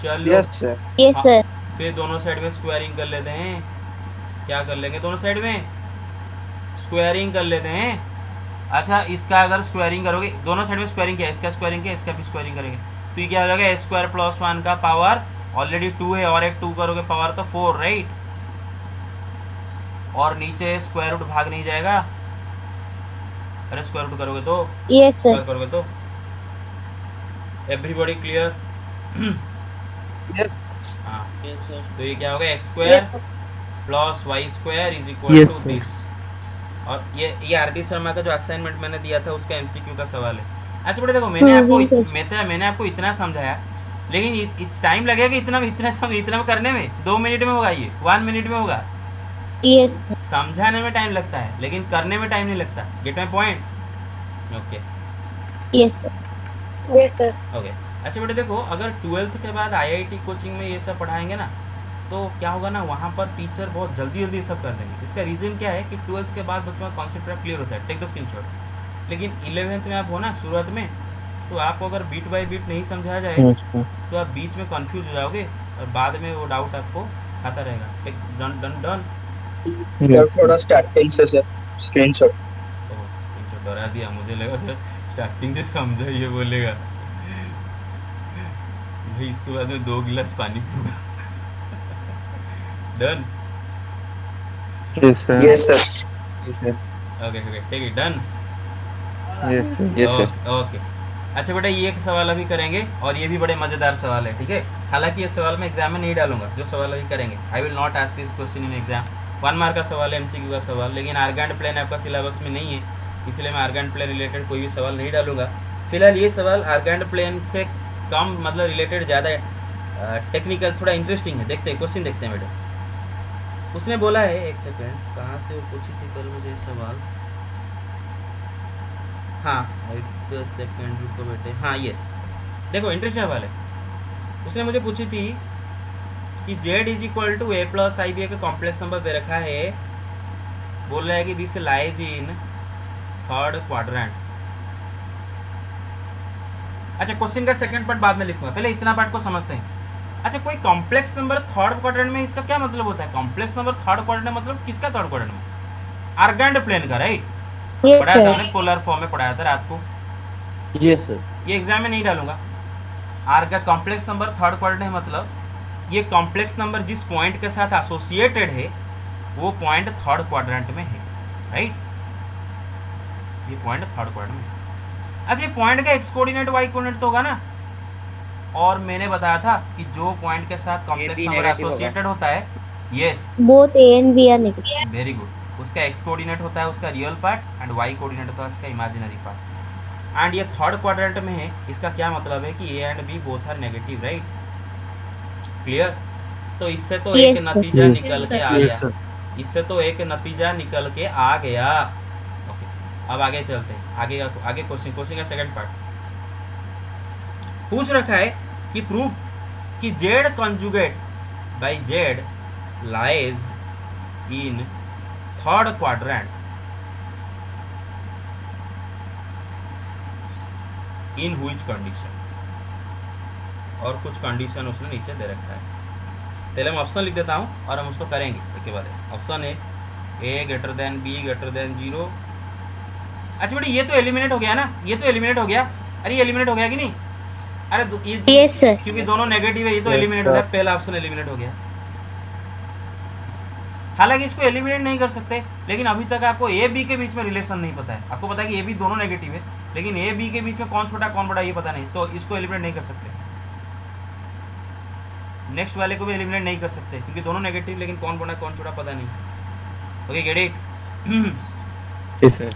चलो यस सर। Yes, sir. फिर दोनों साइड में स्क्वायरिंग कर लेते हैं। क्या कर लेंगे? दोनों साइड में स्क्वायरिंग कर लेते हैं। अच्छा, इसका अगर स्क्वायरिंग करोगे, दोनों साइड में स्क्वायरिंग किया, इसका स्क्वायरिंग किया, इसका भी स्क्वायरिंग करेंगे, तो ये क्या हो जाएगा? ए स्क्वायर प्लस 1 का पावर ऑलरेडी 2 है और एक 2 करोगे पावर तो 4, राइट। और नीचे स्क्वायर रूट भाग नहीं जाएगा। अरे स्क्वायर रूट करोगे तो Yes, sir. स्क्वायर करोगे तो एवरीबॉडी क्लियर? हाँ, यस सर। तो ये क्या होगा? X square plus y square is equal Yes, to sir. This. और ये आर डी शर्मा का जो असाइनमेंट मैंने दिया था उसका एमसीक्यू का सवाल है। अच्छा बेटे देखो, मैंने आपको इतना समझाया, लेकिन टाइम लगेगा इतना करने में। 2 मिनट में होगा, ये 1 मिनट में होगा। Yes, sir. समझाने में टाइम लगता है लेकिन करने में टाइम नहीं लगता। Gate my point? Okay Yes, sir. Yes, sir. Okay. अच्छा बेटे देखो, अगर 12th के बाद आईआईटी कोचिंग में ये सब पढ़ाएंगे ना, तो क्या होगा ना, वहाँ पर टीचर बहुत जल्दी सब कर देंगे। इसका रीज़न क्या है कि 12th के बाद बच्चों का कॉन्सेप्ट पूरा क्लियर होता है, टेक द स्क्रीनशॉट। लेकिन 11th में आप हो ना शुरुआत में, तो आपको अगर बीट बाय बीट नहीं समझाया जाए तो आप बीच में कंफ्यूज हो जाओगे और बाद में वो डाउट आपको खाता रहेगा। Take done done done. थोड़ा स्टार्टिंग से सर स्क्रीनशॉट। ओह स्क्रीनशॉट डरा दिया, मुझे लगा स्टार्टिंग से समझा ये बोलेगा। भाई इसके बाद में 2 गिलास पानी पीऊंगा। Done? Yes sir. Yes sir. Okay okay take it done. Yes sir. Okay. अच्छा बेटा ये एक सवाल अभी करेंगे और ये भी बड़े मज़ेदार सवाल है, ठीक है। हालांकि ये सवाल मैं एग्जाम में नहीं डालूंगा, जो सवाल अभी करेंगे I will not ask this question in exam. 1 mark का सवाल है, एमसीक्यू का सवाल, लेकिन आर्गेंड प्लेन आपका सिलेबस में नहीं है, इसलिए मैं आर्गेंट प्लेन रिलेटेड कोई भी सवाल नहीं डालूंगा फिलहाल। ये सवाल आर्गेंट प्लेन से कम मतलब रिलेटेड ज़्यादा टेक्निकल, थोड़ा इंटरेस्टिंग है। देखते हैं क्वेश्चन, देखते हैं मैडम। उसने बोला है, एक सेकेंड, कहाँ से वो पूछी थी कल मुझे सवाल, हाँ एक सेकेंड रुको बेटे, हाँ यस, देखो इंटरेस्टिंग सवाल है। उसने मुझे पूछी थी कि z is equal to a plus i B का कॉम्प्लेक्स नंबर दे रखा है, बोल रहा है कि this lies in third quadrant. अच्छा, क्वेश्चन का सेकंड पार्ट बाद में लिखूंगा, पहले इतना पार्ट को समझते हैं। अच्छा, कोई कॉम्प्लेक्स नंबर थर्ड क्वाड्रेंट में, इसका क्या मतलब होता है? कॉम्प्लेक्स नंबर थर्ड क्वाड्रेंट मतलब किसका थर्ड क्वाड्रेंट में? आर्गेंट प्लेन का, राइट? पढ़ाया था हमने, पोलर फॉर्म में पढ़ाया था रात को। Yes sir. ये एग्जाम में नहीं डालूंगा। आर का कॉम्प्लेक्स नंबर थर्ड क्वाड्रेंट है, मतलब ये कॉम्प्लेक्स नंबर जिस पॉइंट के साथ एसोसिएटेड है वो पॉइंट थर्ड क्वाड्रेंट में है, राइट? ये पॉइंट थर्ड क्वाड्रेंट में है। अच्छा, ये पॉइंट का एक्स कोऑर्डिनेट वाई कोऑर्डिनेट तो होगा ना? और मैंने बताया था कि जो पॉइंट के साथ कॉम्प्लेक्स नंबर एसोसिएटेड होता है, yes, both A and B are negative. Very good, उसका एक्स कोऑर्डिनेट होता है उसका real part and y coordinate होता है उसका इमेजिनरी पार्ट। एंड ये थर्ड क्वाड्रेंट में है, इसका क्या मतलब है कि A and B both are negative, right? Clear? तो इससे तो एक नतीजा निकल के आ गया, इससे तो एक नतीजा निकल के आ गया। ओके, अब आगे चलते हैं, आगे क्वेश्चन का सेकंड पार्ट पूछ रखा है कि प्रूव कि z conjugate by z lies in third quadrant in which condition, और कुछ कंडीशन उसने नीचे दे रखा है। पहले मैं ऑप्शन लिख देता हूँ और हम उसको करेंगे एक के बाद। ऑप्शन है a greater than b greater than 0। अच्छा बेटा, ये तो एलिमिनेट हो गया ना, ये तो एलिमिनेट हो गया। अरे ये एलिमिनेट हो गया कि नहीं? अरे ये yes, sir. क्योंकि दोनों नेगेटिव है, ये तो एलिमिनेट हो गया, पहला ऑप्शन एलिमिनेट हो गया। हालांकि इसको एलिमिनेट नहीं कर सकते, लेकिन अभी तक आपको ए बी के बीच में रिलेशन नहीं पता है। आपको पता है कि ए बी दोनों नेगेटिव है, लेकिन ए बी के बीच में कौन छोटा कौन बड़ा ये पता नहीं, तो इसको एलिमिनेट नहीं कर सकते। नेक्स्ट वाले को भी एलिमिनेट नहीं कर सकते क्योंकि दोनों नेगेटिव, लेकिन कौन बड़ा कौन छोटा पता नहीं। Okay, gate it? Yes sir.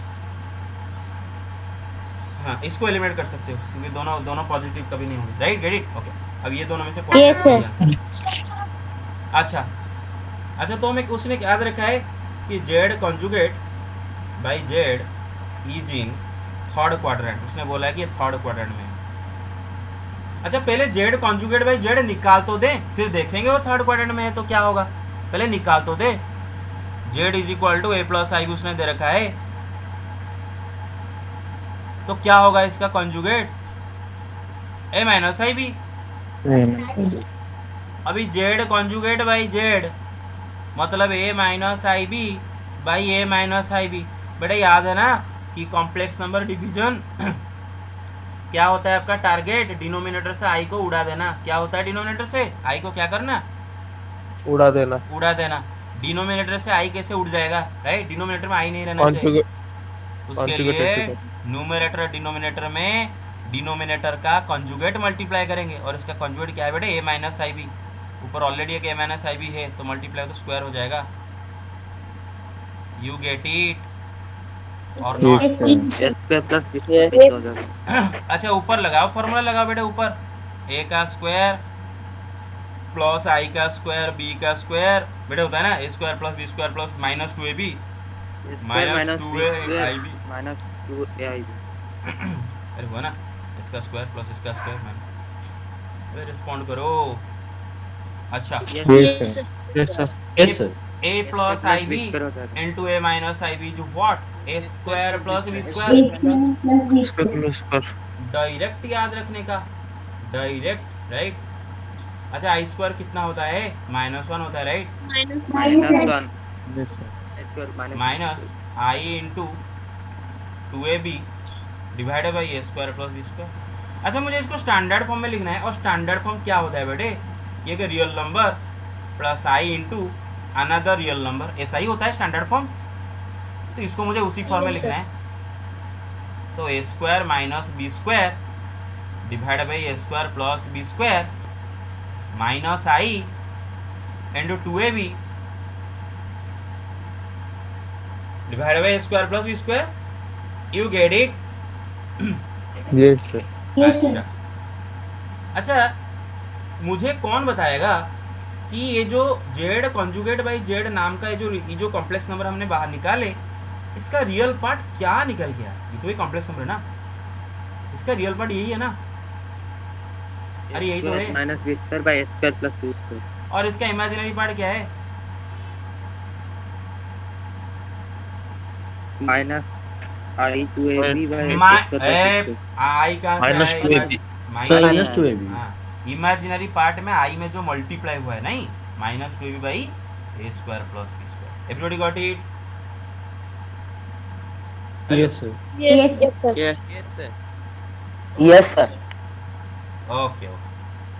हाँ, इसको एलिमिनेट कर सकते हो क्योंकि दोनों पॉजिटिव कभी नहीं होंगे, राइट? Gate it? ओके, अब ये दोनों में से कौन Yes, सा sir. सही आंसर? अच्छा, तो हमें उसने याद रखा है कि Z conjugate by Z is in third quadrant. उसने बोला है कि ये थर्ड क्वाड्रेंट में है। अच्छा, पहले जेड कॉन्जुगेट बाई जेड निकाल तो दे, फिर देखेंगे वो थर्ड क्वाड्रेंट में है तो क्या होगा। पहले निकाल तो दे। Z is equal to a plus i b उसने दे रखा है, तो क्या होगा इसका conjugate? A minus i b. अभी जेड कॉन्जुगेट बाई जेड मतलब a minus i b by a minus i b. बेटा याद है ना कि कॉम्प्लेक्स नंबर डिवीजन क्या होता है आपका टारगेट? डिनोमिनेटर से आई को उड़ा देना। क्या होता है डिनोमिनेटर से आई को क्या करना? उड़ा देना। उड़ा देना। डिनोमिनेटर से आई कैसे उड़ जाएगा, राइट? डिनोमिनेटर में आई नहीं रहना चाहिए। उसके लिए न्यूमरेटर डिनोमिनेटर में डिनोमिनेटर का कंजुगेट मल्टीप्लाई करेंगे, और इसका कंजुगेट क्या है बेटा? ए माइनस आई बी। ऊपर ऑलरेडी एक ए माइनस आई बी है, तो मल्टीप्लाई तो स्क्वायर हो जाएगा। यू गेट इट और नॉट? अच्छा, ऊपर लगाओ, फॉर्मूला लगाओ बेटा ऊपर। ए का स्क्वायर प्लस आई का स्क्वायर बी का स्क्वायर, बेटा होता है ना a square plus B square plus minus 2ab minus 2aib minus 2aib। अरे हुआ ना, इसका स्क्वायर प्लस इसका स्क्वायर माइनस। अरे रिस्पॉन्ड करो। अच्छा, Yes, sir. Yes sir. Yes sir. a plus i b into a minus i b जो what? A square plus B square. Direct याद रखने का, डायरेक्ट, राइट? अच्छा, आई स्क्वायर कितना होता है? -1 होता है, right? Minus minus i into 2ab divided by A square plus B square. अच्छा, मुझे इसको स्टैंडर्ड फॉर्म में लिखना है, और स्टैंडर्ड फॉर्म क्या होता है बेटे? ये कि रियल नंबर प्लस आई इंटू अनदर रियल नंबर, ऐसा ही होता है स्टैंडर्ड फॉर्म। तो इसको मुझे उसी फॉर्म में Yes, लिखना sir. है। तो a square minus B square divided by A square plus B square minus i into 2ab divided by A square plus B square. You get it? Yes, sir. Yes, sir. अच्छा अच्छा, मुझे कौन बताएगा कि ये जो जेड कॉन्जुगेट बाई जेड नाम का ये जो कॉम्प्लेक्स नंबर हमने बाहर निकाले, इसका रियल पार्ट क्या निकल गया? ये तो एक कॉम्प्लेक्स नंबर है ना, इसका रियल पार्ट यही है ना? अरे यही तो है। Minus B square by A square plus B square. और इसका इमेजिनरी पार्ट क्या है? Minus i two A B by i कहाँ से माइनस आया? 2ab। Minus 2ab. Imaginary part में आई में जो मल्टीप्लाई हुआ है, नहीं, minus 2ab by A square plus B square. Everybody got it? Yes, sir. Yes, sir. Yes, sir. Okay okay,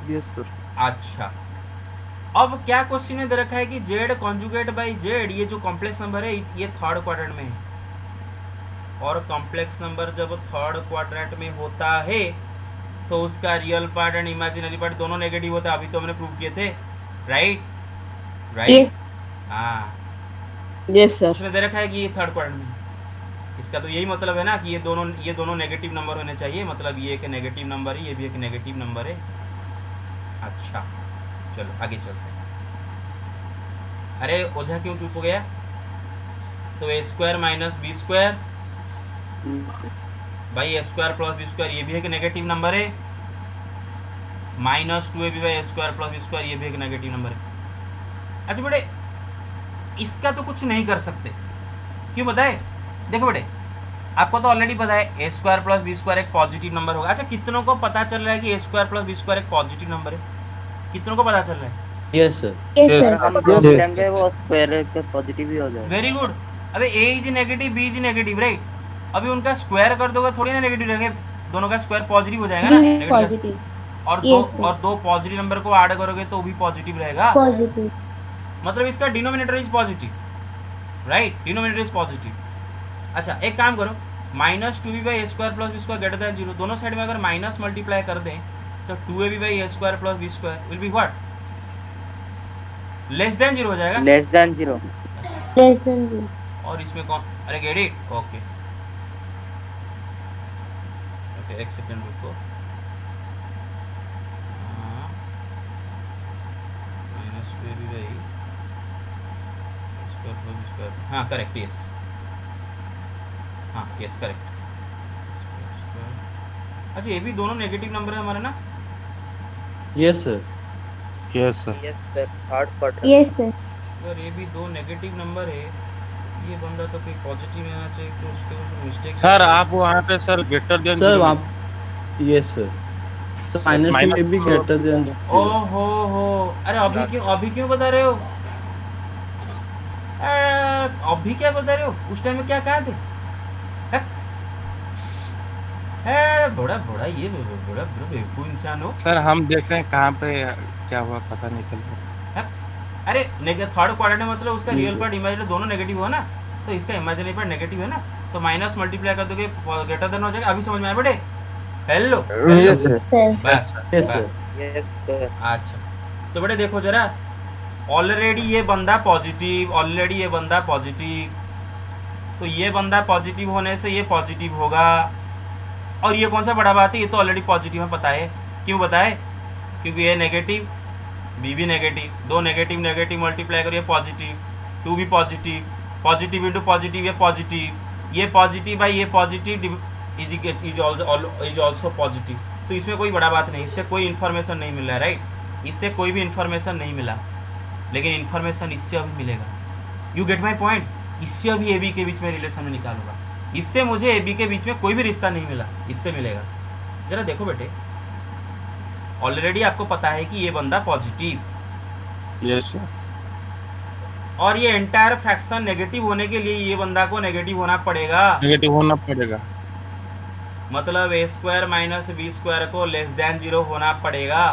Yes, sir. अच्छा। अब क्या क्वेश्चन में दे रखा है कि जेड कॉन्जुगेट बाई जेड, ये जो कॉम्प्लेक्स नंबर है ये थर्ड क्वाड्रेंट में है, और कॉम्प्लेक्स नंबर जब थर्ड क्वाड्रेंट में होता है तो उसका real part and imaginary part दोनों नेगेटिव होता है। अभी तो हमने प्रूव किए थे, राइट? Yes. हाँ, Yes, sir. उसने दे रखा है कि ये थर्ड क्वाड्रेंट में, इसका तो यही मतलब है ना कि ये दोनों नेगेटिव नंबर होने चाहिए, मतलब ये एक नेगेटिव नंबर है, ये भी एक नेगेटिव नंबर है। अच्छा चलो आगे चलते हैं। अरे ओझा क्यों चुप हो गया? तो a square minus B square by A square plus B square, ये भी एक नेगेटिव नंबर है। Minus 2ab by A square plus B square, ये भी एक नेगेटिव नंबर है। अच्छा बेटे, इसका तो कुछ नहीं कर सकते, क्यों बताए? देखो बेटे, आपको तो ऑलरेडी पता है ए स्क्वायर प्लस बी स्क्वायर एक पॉजिटिव नंबर होगा। अच्छा, कितनों को पता चल रहा है कि ए स्क्वायर प्लस बी स्क्वायर एक पॉजिटिव नंबर है? कितनों को पता चल रहा है? Yes, sir. Yes, Yes, sir. हम Yes. लेंगे वो स्क्वायर के पॉजिटिव ही हो जाएगा। Very good. अबे a is negative, b is negative, right? अभी उनका स्क्वायर कर दोगे थोड़ी ना नेगेटिव रहेंगे, दोनों का स्क्वायर पॉजिटिव हो जाएगा ना, नेगेटिव Positive. और Yes, sir. दो पॉजिटिव नंबर को ऐड करोगे तो भी पॉजिटिव रहेगा, Positive. मतलब इसका denominator is positive, right? Denominator is positive. अच्छा एक काम करो, minus 2b by A square plus B square greater than 0, दोनों साइड में अगर माइनस मल्टीप्लाई कर दें तो 2ab by A square plus B square will be what? Less than 0 हो जाएगा। Less than 0। Less than 0. और इसमें कौन? अरे गेट इट? ओके ओके, एक सेकंड रुको। Minus 2ab by square plus B square, हाँ करेक्ट, यस, हाँ यस करेक्ट। अच्छा, ये भी दोनों नेगेटिव नंबर है हमारे ना? Yes, sir. Yes sir. Yes sir, third quadrant. Yes, sir. अगर ये भी दो नेगेटिव नंबर है, ये बंदा तो कोई पॉजिटिव रहना चाहिए, तो उसके कुछ मिस्टेक। सर आप वहाँ पे सर ग्रेटर देन Sir, आप Yes, sir. So minus 2 may be greater than ओहो हो, अरे अभी क्यों बता रहे हो? अभी क्या बता रहे हो? उस टाइम में क्या कहा थे? बड़ा ये बड़ा बेवकूफ इंसान हो। सर हम देख रहे हैं कहाँ पे क्या हुआ पता नहीं चल रहा। अरे थर्ड क्वाड्रेंट में मतलब उसका रियल पार्ट इमेजिनरी दोनों नेगेटिव हो ना, तो इसका इमेजिनरी पार्ट नेगेटिव है ना, तो माइनस मल्टीप्लाई कर दोगे ग्रेटर देन हो जाएगा। अभी समझ में आया बेटे? Hello Yes, sir. Sir. बस Yes, sir. बस। Yes sir. अच्छा तो बेटे देखो जरा, ऑलरेडी ये बंदा पॉजिटिव, ऑलरेडी ये बंदा पॉजिटिव, तो ये बंदा पॉजिटिव होने से ये पॉजिटिव होगा, और ये कौन सा बड़ा बात है, ये तो ऑलरेडी पॉजिटिव है, पता है क्यों? बताए? क्योंकि ये नेगेटिव, बी भी नेगेटिव, दो नेगेटिव नेगेटिव मल्टीप्लाई करिए पॉजिटिव, 2 भी पॉजिटिव, पॉजिटिव इंटू पॉजिटिव ये पॉजिटिव भाई ये पॉजिटिव इज ऑल्सो पॉजिटिव, तो इसमें कोई बड़ा बात नहीं, इससे कोई इन्फॉर्मेशन नहीं मिला, राइट? इससे कोई भी इन्फॉर्मेशन नहीं मिला, लेकिन इन्फॉर्मेशन इससे अभी मिलेगा। You get my point? इससे अभी ए बी के बीच में रिलेशन में निकालूंगा, इससे मुझे ए बी के बीच में कोई भी रिश्ता नहीं मिला, इससे मिलेगा। जरा देखो बेटे, ऑलरेडी आपको पता है कि ये बंदा पॉजिटिव, यस सर। और ये एंटायर फ्रैक्शन नेगेटिव होने के लिए ये बंदा को नेगेटिव होना पड़ेगा, नेगेटिव होना पड़ेगा, मतलब a square minus B square को लेस देन 0 होना पड़ेगा।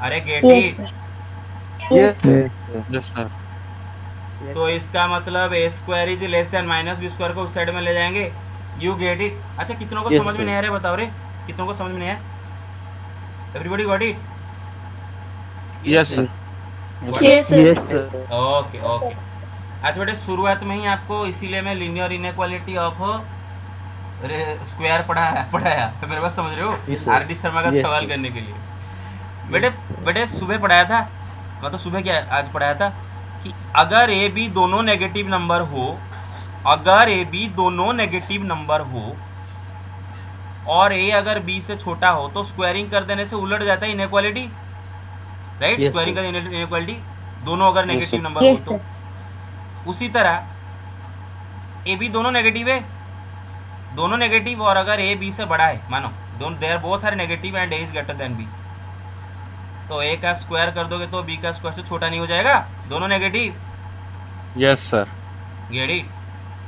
अरे get Yes, it? sir. Yes, sir. Yes sir. तो इसका मतलब a square is less than minus B square को उस साइड में ले जाएंगे। You get it? अच्छा कितनों को Yes, समझ में sir. नहीं आ रहा है बताओ रे, कितनों को समझ में नहीं आया? Everybody got it? Yes sir. Yes, sir. Yes, sir. Okay okay. अच्छा बेटे शुरुआत में ही आपको, इसीलिए मैं लीनियर इनइक्वालिटी ऑफ अरे स्क्वायर पढ़ाया मेरे पास, समझ रहे Yes, हो, sir. आर.डी. शर्मा का Yes, सवाल sir. करने के लिए। बेटे सुबह पढ़ाया था, मतलब सुबह क्या आज पढ़ाया था कि अगर ए बी दोनों नेगेटिव नंबर हो, अगर ए बी दोनों नेगेटिव नंबर हो और ए अगर बी से छोटा हो तो स्क्वायरिंग कर देने से उलट जाता है inequality, right? Yes, squaring sir. का इनइक्वालिटी, दोनों अगर Yes, नेगेटिव sir. नंबर हो Yes, तो। sir. उसी तरह ए बी दोनों नेगेटिव है, दोनों नेगेटिव, और अगर ए बी से बड़ा है, मानो दोनों there both are negative and A is greater than b, तो ए का स्क्वायर कर दोगे तो बी का स्क्वायर से छोटा नहीं हो जाएगा? दोनों negative, Yes, sir. Gate it?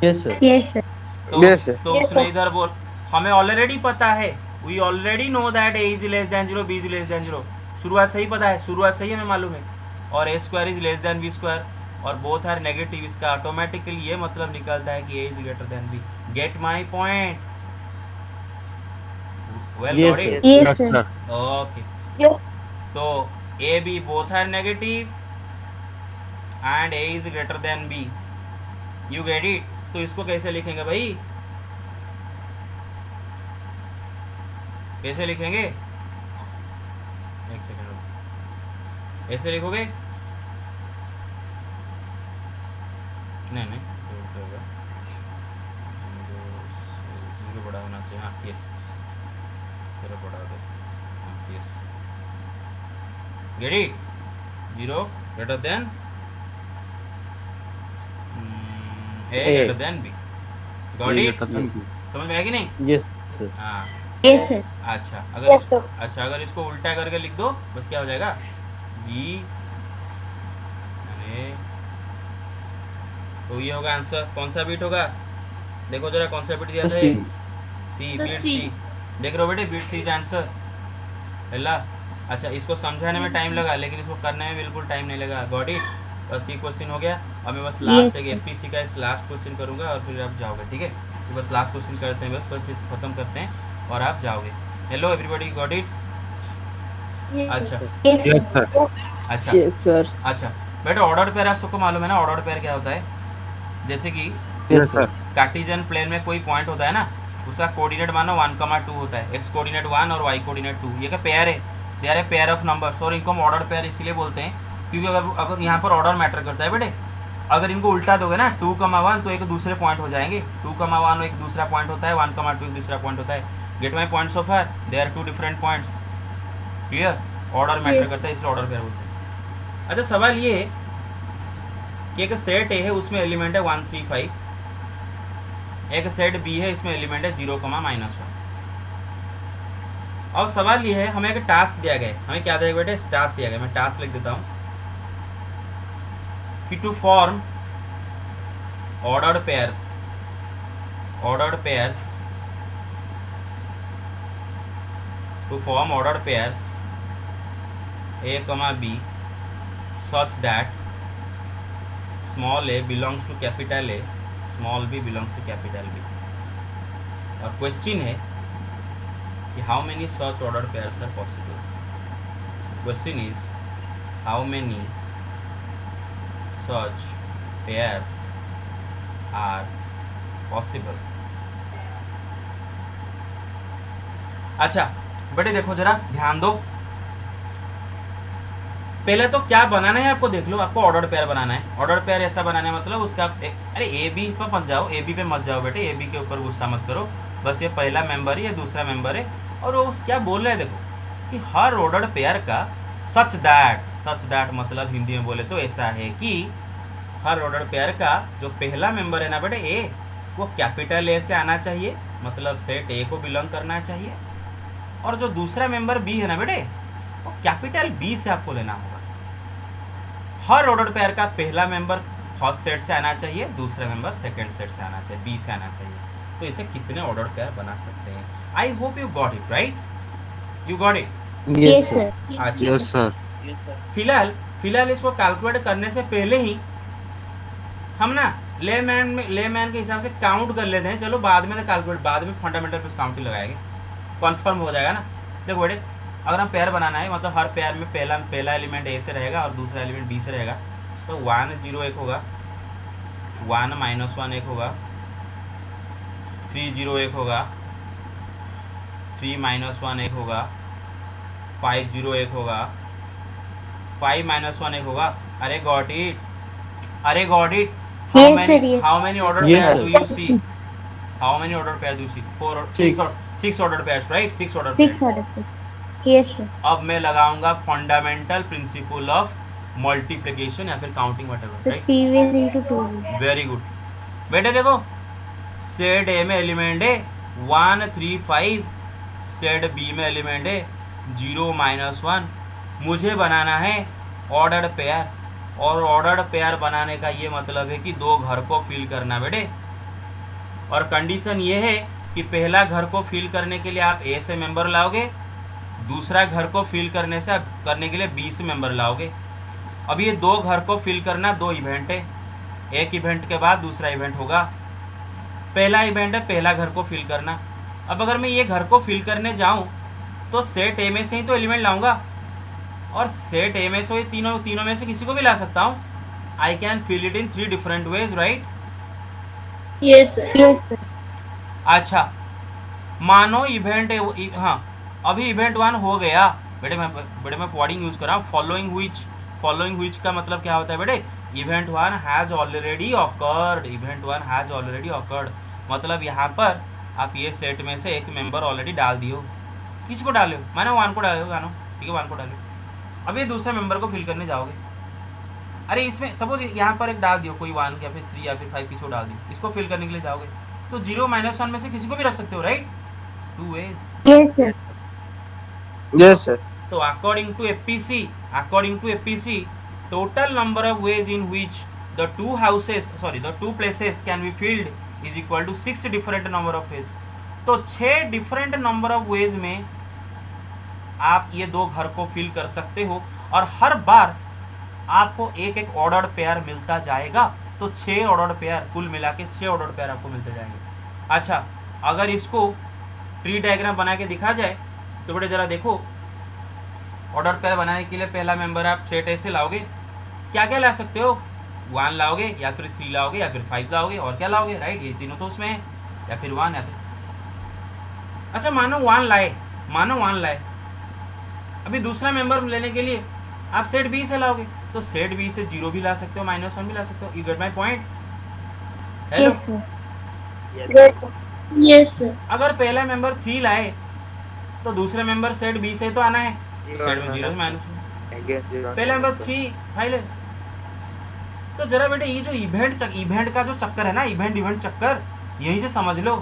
Yes, sir. Yes, sir. तो Yes, sir. तो उसने इधर बोल, हमें ऑलरेडी पता है, we already know that a is less than 0, b is less than 0, शुरुआत से ही पता है, शुरुआत से ही हमें मालूम है, और a square is less than b square और बोथ आर नेगेटिव, इसका ऑटोमेटिकली ये मतलब निकलता है कि a is greater than b. Get my point? Well Yes, got sir. It? Yes, Yes, sir. sir. Okay, Yes. तो a B both are negative and A is greater than b, you get it? तो इसको कैसे लिखेंगे भाई, कैसे लिखेंगे? एक second, ऐसे लिखोगे? नहीं तो ऐसे होगा, जीरो बड़ा होना चाहिए, हाँ यस, इस तरह बड़ा होगा, हाँ yes, get it? Zero greater than a greater than b, got it? समझ में आया कि नहीं? Yes, sir. हाँ Yes, sir. अच्छा, Yes, sir. अगर इसको उल्टा करके लिख दो बस क्या हो जाएगा, बी, अरे तो ये होगा आंसर। कौन सा बीट होगा, देखो जरा कौन सा बीट दिया था? C. सी, So बीट C. सी, देख रहे हो बेटे, बीट सी इज आंसर, पहला। अच्छा, इसको समझाने में टाइम लगा लेकिन इसको करने में बिल्कुल टाइम नहीं लगा, गॉट इट? बस ये क्वेश्चन हो गया। अब मैं बस लास्ट एक एमपीसी का इस लास्ट क्वेश्चन करूंगा और फिर आप जाओगे, ठीक है? तो बस लास्ट क्वेश्चन करते हैं, बस इसे खत्म करते हैं और आप जाओगे। Hello everybody, got it? Yes, अच्छा sir. Yes, sir. अच्छा Yes, sir. अच्छा बेटा, ऑर्डर पेयर आप सबको मालूम है ना? ऑर्डर पेयर क्या होता है? जैसे कि Yes, sir. कार्टेशियन प्लेन में कोई पॉइंट होता है ना, उसका कोऑर्डिनेट मानो 1,2 होता है, एक्स कोऑर्डिनेट 1 और वाई कोऑर्डिनेट 2, ये क्या पेयर है? They are a pair of numbers, और इनको हम ऑर्डर पेयर इसलिए बोलते हैं क्योंकि अगर यहाँ पर ऑर्डर मैटर करता है बेटे। अगर इनको उल्टा दोगे ना 2,1 तो एक दूसरे पॉइंट हो जाएंगे, 2,1 एक दूसरा पॉइंट होता है, 1,2 एक दूसरा पॉइंट होता है। Get my point so far? They are 2 different points, clear? Order matter Yes. करता है इसलिए ऑर्डर पेयर बोलते हैं। अच्छा, सवाल ये है कि एक सेट ए है उसमें एलिमेंट है 1, 3, 5, एक सेट बी है इसमें एलिमेंट है 0, -1। अब सवाल ये है, हमें एक टास्क दिया गया है, हमें क्या दिया गया बेटे? टास्क दिया गया, मैं टास्क लिख देता हूँ कि to form ordered pairs to form ordered pairs a comma b such that small a belongs to capital A, small b belongs to capital B। और क्वेश्चन है कि how many such ordered pairs are possible? Question is how many such pairs are possible? अच्छा बेटे देखो जरा ध्यान दो, पहले तो क्या बनाना है आपको देख लो, आपको ऑर्डर पेयर बनाना है। ऑर्डर पेयर ऐसा बनाना है मतलब उसका अरे ए बी पर मत जाओ, ए बी पे मत जाओ बेटे, ए बी के ऊपर गुस्सा मत करो, बस ये पहला मेंबर है, ये दूसरा मेंबर है, और वो क्या बोल रहे हैं देखो कि हर ऑर्डर पेयर का सच दैट मतलब हिंदी में बोले तो ऐसा है कि हर ऑर्डर पेयर का जो पहला मेंबर है ना बेटे ए, वो कैपिटल ए से आना चाहिए, मतलब सेट ए को बिलोंग करना चाहिए, और जो दूसरा मेंबर बी है ना बेटे वो कैपिटल बी से आपको लेना होगा। हर ऑर्डर पेयर का पहला मेंबर फर्स्ट सेट से आना चाहिए, दूसरा मेंबर सेकंड सेट से आना चाहिए, बी से आना चाहिए। तो इसे कितने ऑर्डर पेयर बना सकते हैं? I hope you got it, right? You got it? Yes, sir. अच्छा, Yes, sir. फिलहाल इसको कैलकुलेट करने से पहले ही हम ना लेमैन के हिसाब से काउंट कर लेते हैं। चलो बाद में तो कैलकुलेट, बाद में फंडामेंटल पे काउंट ही लगाएंगे, कन्फर्म हो जाएगा ना। देखो बेटे, अगर हम पेयर बनाना है मतलब हर पेयर में पहला एलिमेंट ए से रहेगा और दूसरा एलिमेंट बी से रहेगा, तो 1, 0 एक होगा, 1, -1 एक होगा, 3 0 एक होगा, 3 -1 एक होगा, 5 0 एक होगा, 5 -1 एक होगा. अरे got it. Yes, sir, yes. How many ordered Yes, pairs sir. do you see? How many ordered pairs do you see? 6 ordered pairs, right? 6 ordered 6 pairs. order sir. Yes sir. अब मैं लगाऊंगा फंडामेंटल प्रिंसिपल ऑफ मल्टीप्लिकेशन या फिर counting whatever, So right. 3 ways into 2 ways. Very good. बेटे देखो, set ए में element है 1 3 5, set B में एलिमेंट है 0 -1. मुझे बनाना है ऑर्डर्ड पेयर, और ऑर्डर्ड पेयर बनाने का ये मतलब है कि दो घर को फिल करना बेटे. और कंडीशन ये है कि पहला घर को फिल करने के लिए आप ए से मेंबर लाओगे, दूसरा घर को फिल करने के लिए बी से मेंबर लाओगे. अब ये दो घर को फिल करना 2 इवेंट है, एक इवेंट के बाद दूसरा इवेंट होगा. पहला इवेंट है पहला घर को फिल करना. अब अगर मैं ये घर को फिल करने जाऊं तो सेट ए में से ही तो एलिमेंट लाऊंगा, और सेट ए में से ये तीनों में से किसी को भी ला सकता हूँ. I can fill it in 3 different ways, right. Yes, sir. Yes sir. अच्छा, मानो इवेंट हाँ, अभी इवेंट 1 हो गया बेटे. मैं वर्डिंग यूज कर रहा हूँ, फॉलोइंग व्हिच का मतलब क्या होता है बेटे? Event 1 has already awkward. मतलब यहाँ पर आप ये सेट में से एक मेंबर ऑलरेडी डाल दियो. किसको डाले हो? मानो 1 को डाले हो, मानो ठीक है 1 को डाले. अब ये दूसरे मेंबर को फिल करने जाओगे. अरे इसमें सपोज यहाँ पर एक डाल दियो, कोई 1 या फिर 3 या फिर 5 किसी को डाल दियो. इसको फिल करने के लिए जाओगे तो 0 -1 में से किसी को भी रख सकते हो, right. 2 ways. Yes sir. Yes, sir. तो according to APC, total number of ways in which the two places can be filled is equal to 6 different number of ways. तो 6 different number of ways में आप ये दो घर को fill कर सकते हो, और हर बार आपको एक ऑर्डर्ड पेयर मिलता जाएगा. तो 6 ऑर्डर्ड पेयर, कुल मिला के 6 ऑर्डर्ड पेयर आपको मिलते जाएंगे. अच्छा, अगर इसको ट्री डायग्राम बना के दिखा जाए तो बेटे जरा देखो. ऑर्डर पेयर बनाने के लिए पहला मेंबर आप सेट ए से लाओगे. क्या क्या ला सकते हो? 1 लाओगे, या फिर 3 लाओगे, या फिर 5 लाओगे, और क्या लाओगे, राइट. ये तीनों तो उसमें है, या फिर 1 या फिर. अच्छा, मानो 1 लाए. अभी दूसरा मेंबर लेने के लिए आप सेट बी से लाओगे, तो सेट बी से 0 भी ला सकते हो, -1 भी ला सकते हो. You get my point? Hello. Yes sir. Yes, sir. अगर पहला मेंबर 3 लाए तो दूसरे मेंबर सेट बी से तो आना है, सेट में 0 से -1. पहला मेंबर 3 भाई ले. तो जरा बेटे ये जो इवेंट का जो चक्कर है ना, इवेंट चक्कर, यहीं से समझ लो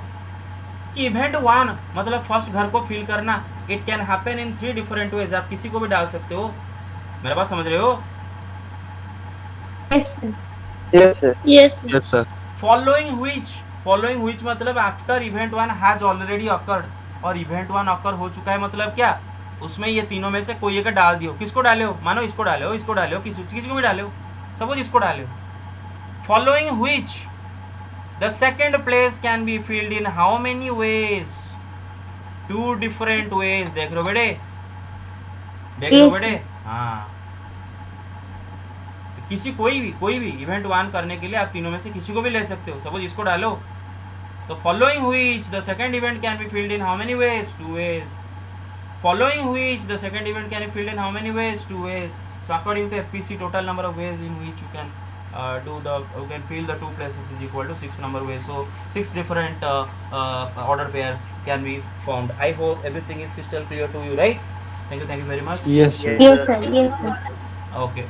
कि इवेंट 1 मतलब फर्स्ट घर को फिल करना, it can happen in 3 different veg. आप किसी को भी डाल सकते हो. मेरा बात समझ रहे हो? Yes sir. Yes, sir. Yes, sir. Yes, sir. Following which मतलब after event 1 has already occurred. और इवेंट 1 ऑकर हो चुका है मतलब क्या? उसमें ये तीनों में से कोई एक डाल दियो. किसको डाले हो? मानो इसको डाले हो, किसी को भी डाले हो. सपोज इसको डाले हो. Following which the second place can be filled in how many ways? 2 different ways. देख लो बेटे. हाँ, कोई भी इवेंट 1 करने के लिए आप तीनों में से किसी को भी ले सकते हो. सपोज इसको डालो, तो following which the second event can be filled in how many ways? 2 ways. Following which the second event can be filled in how many ways? 2 ways. So according to FPC, total number of ways in which you can fill the 2 places is equal to 6 number ways. So 6 different order pairs can be formed. I hope everything is crystal clear to you, right? Thank you very much. Yes, sir. Yes sir. Yes sir. Okay.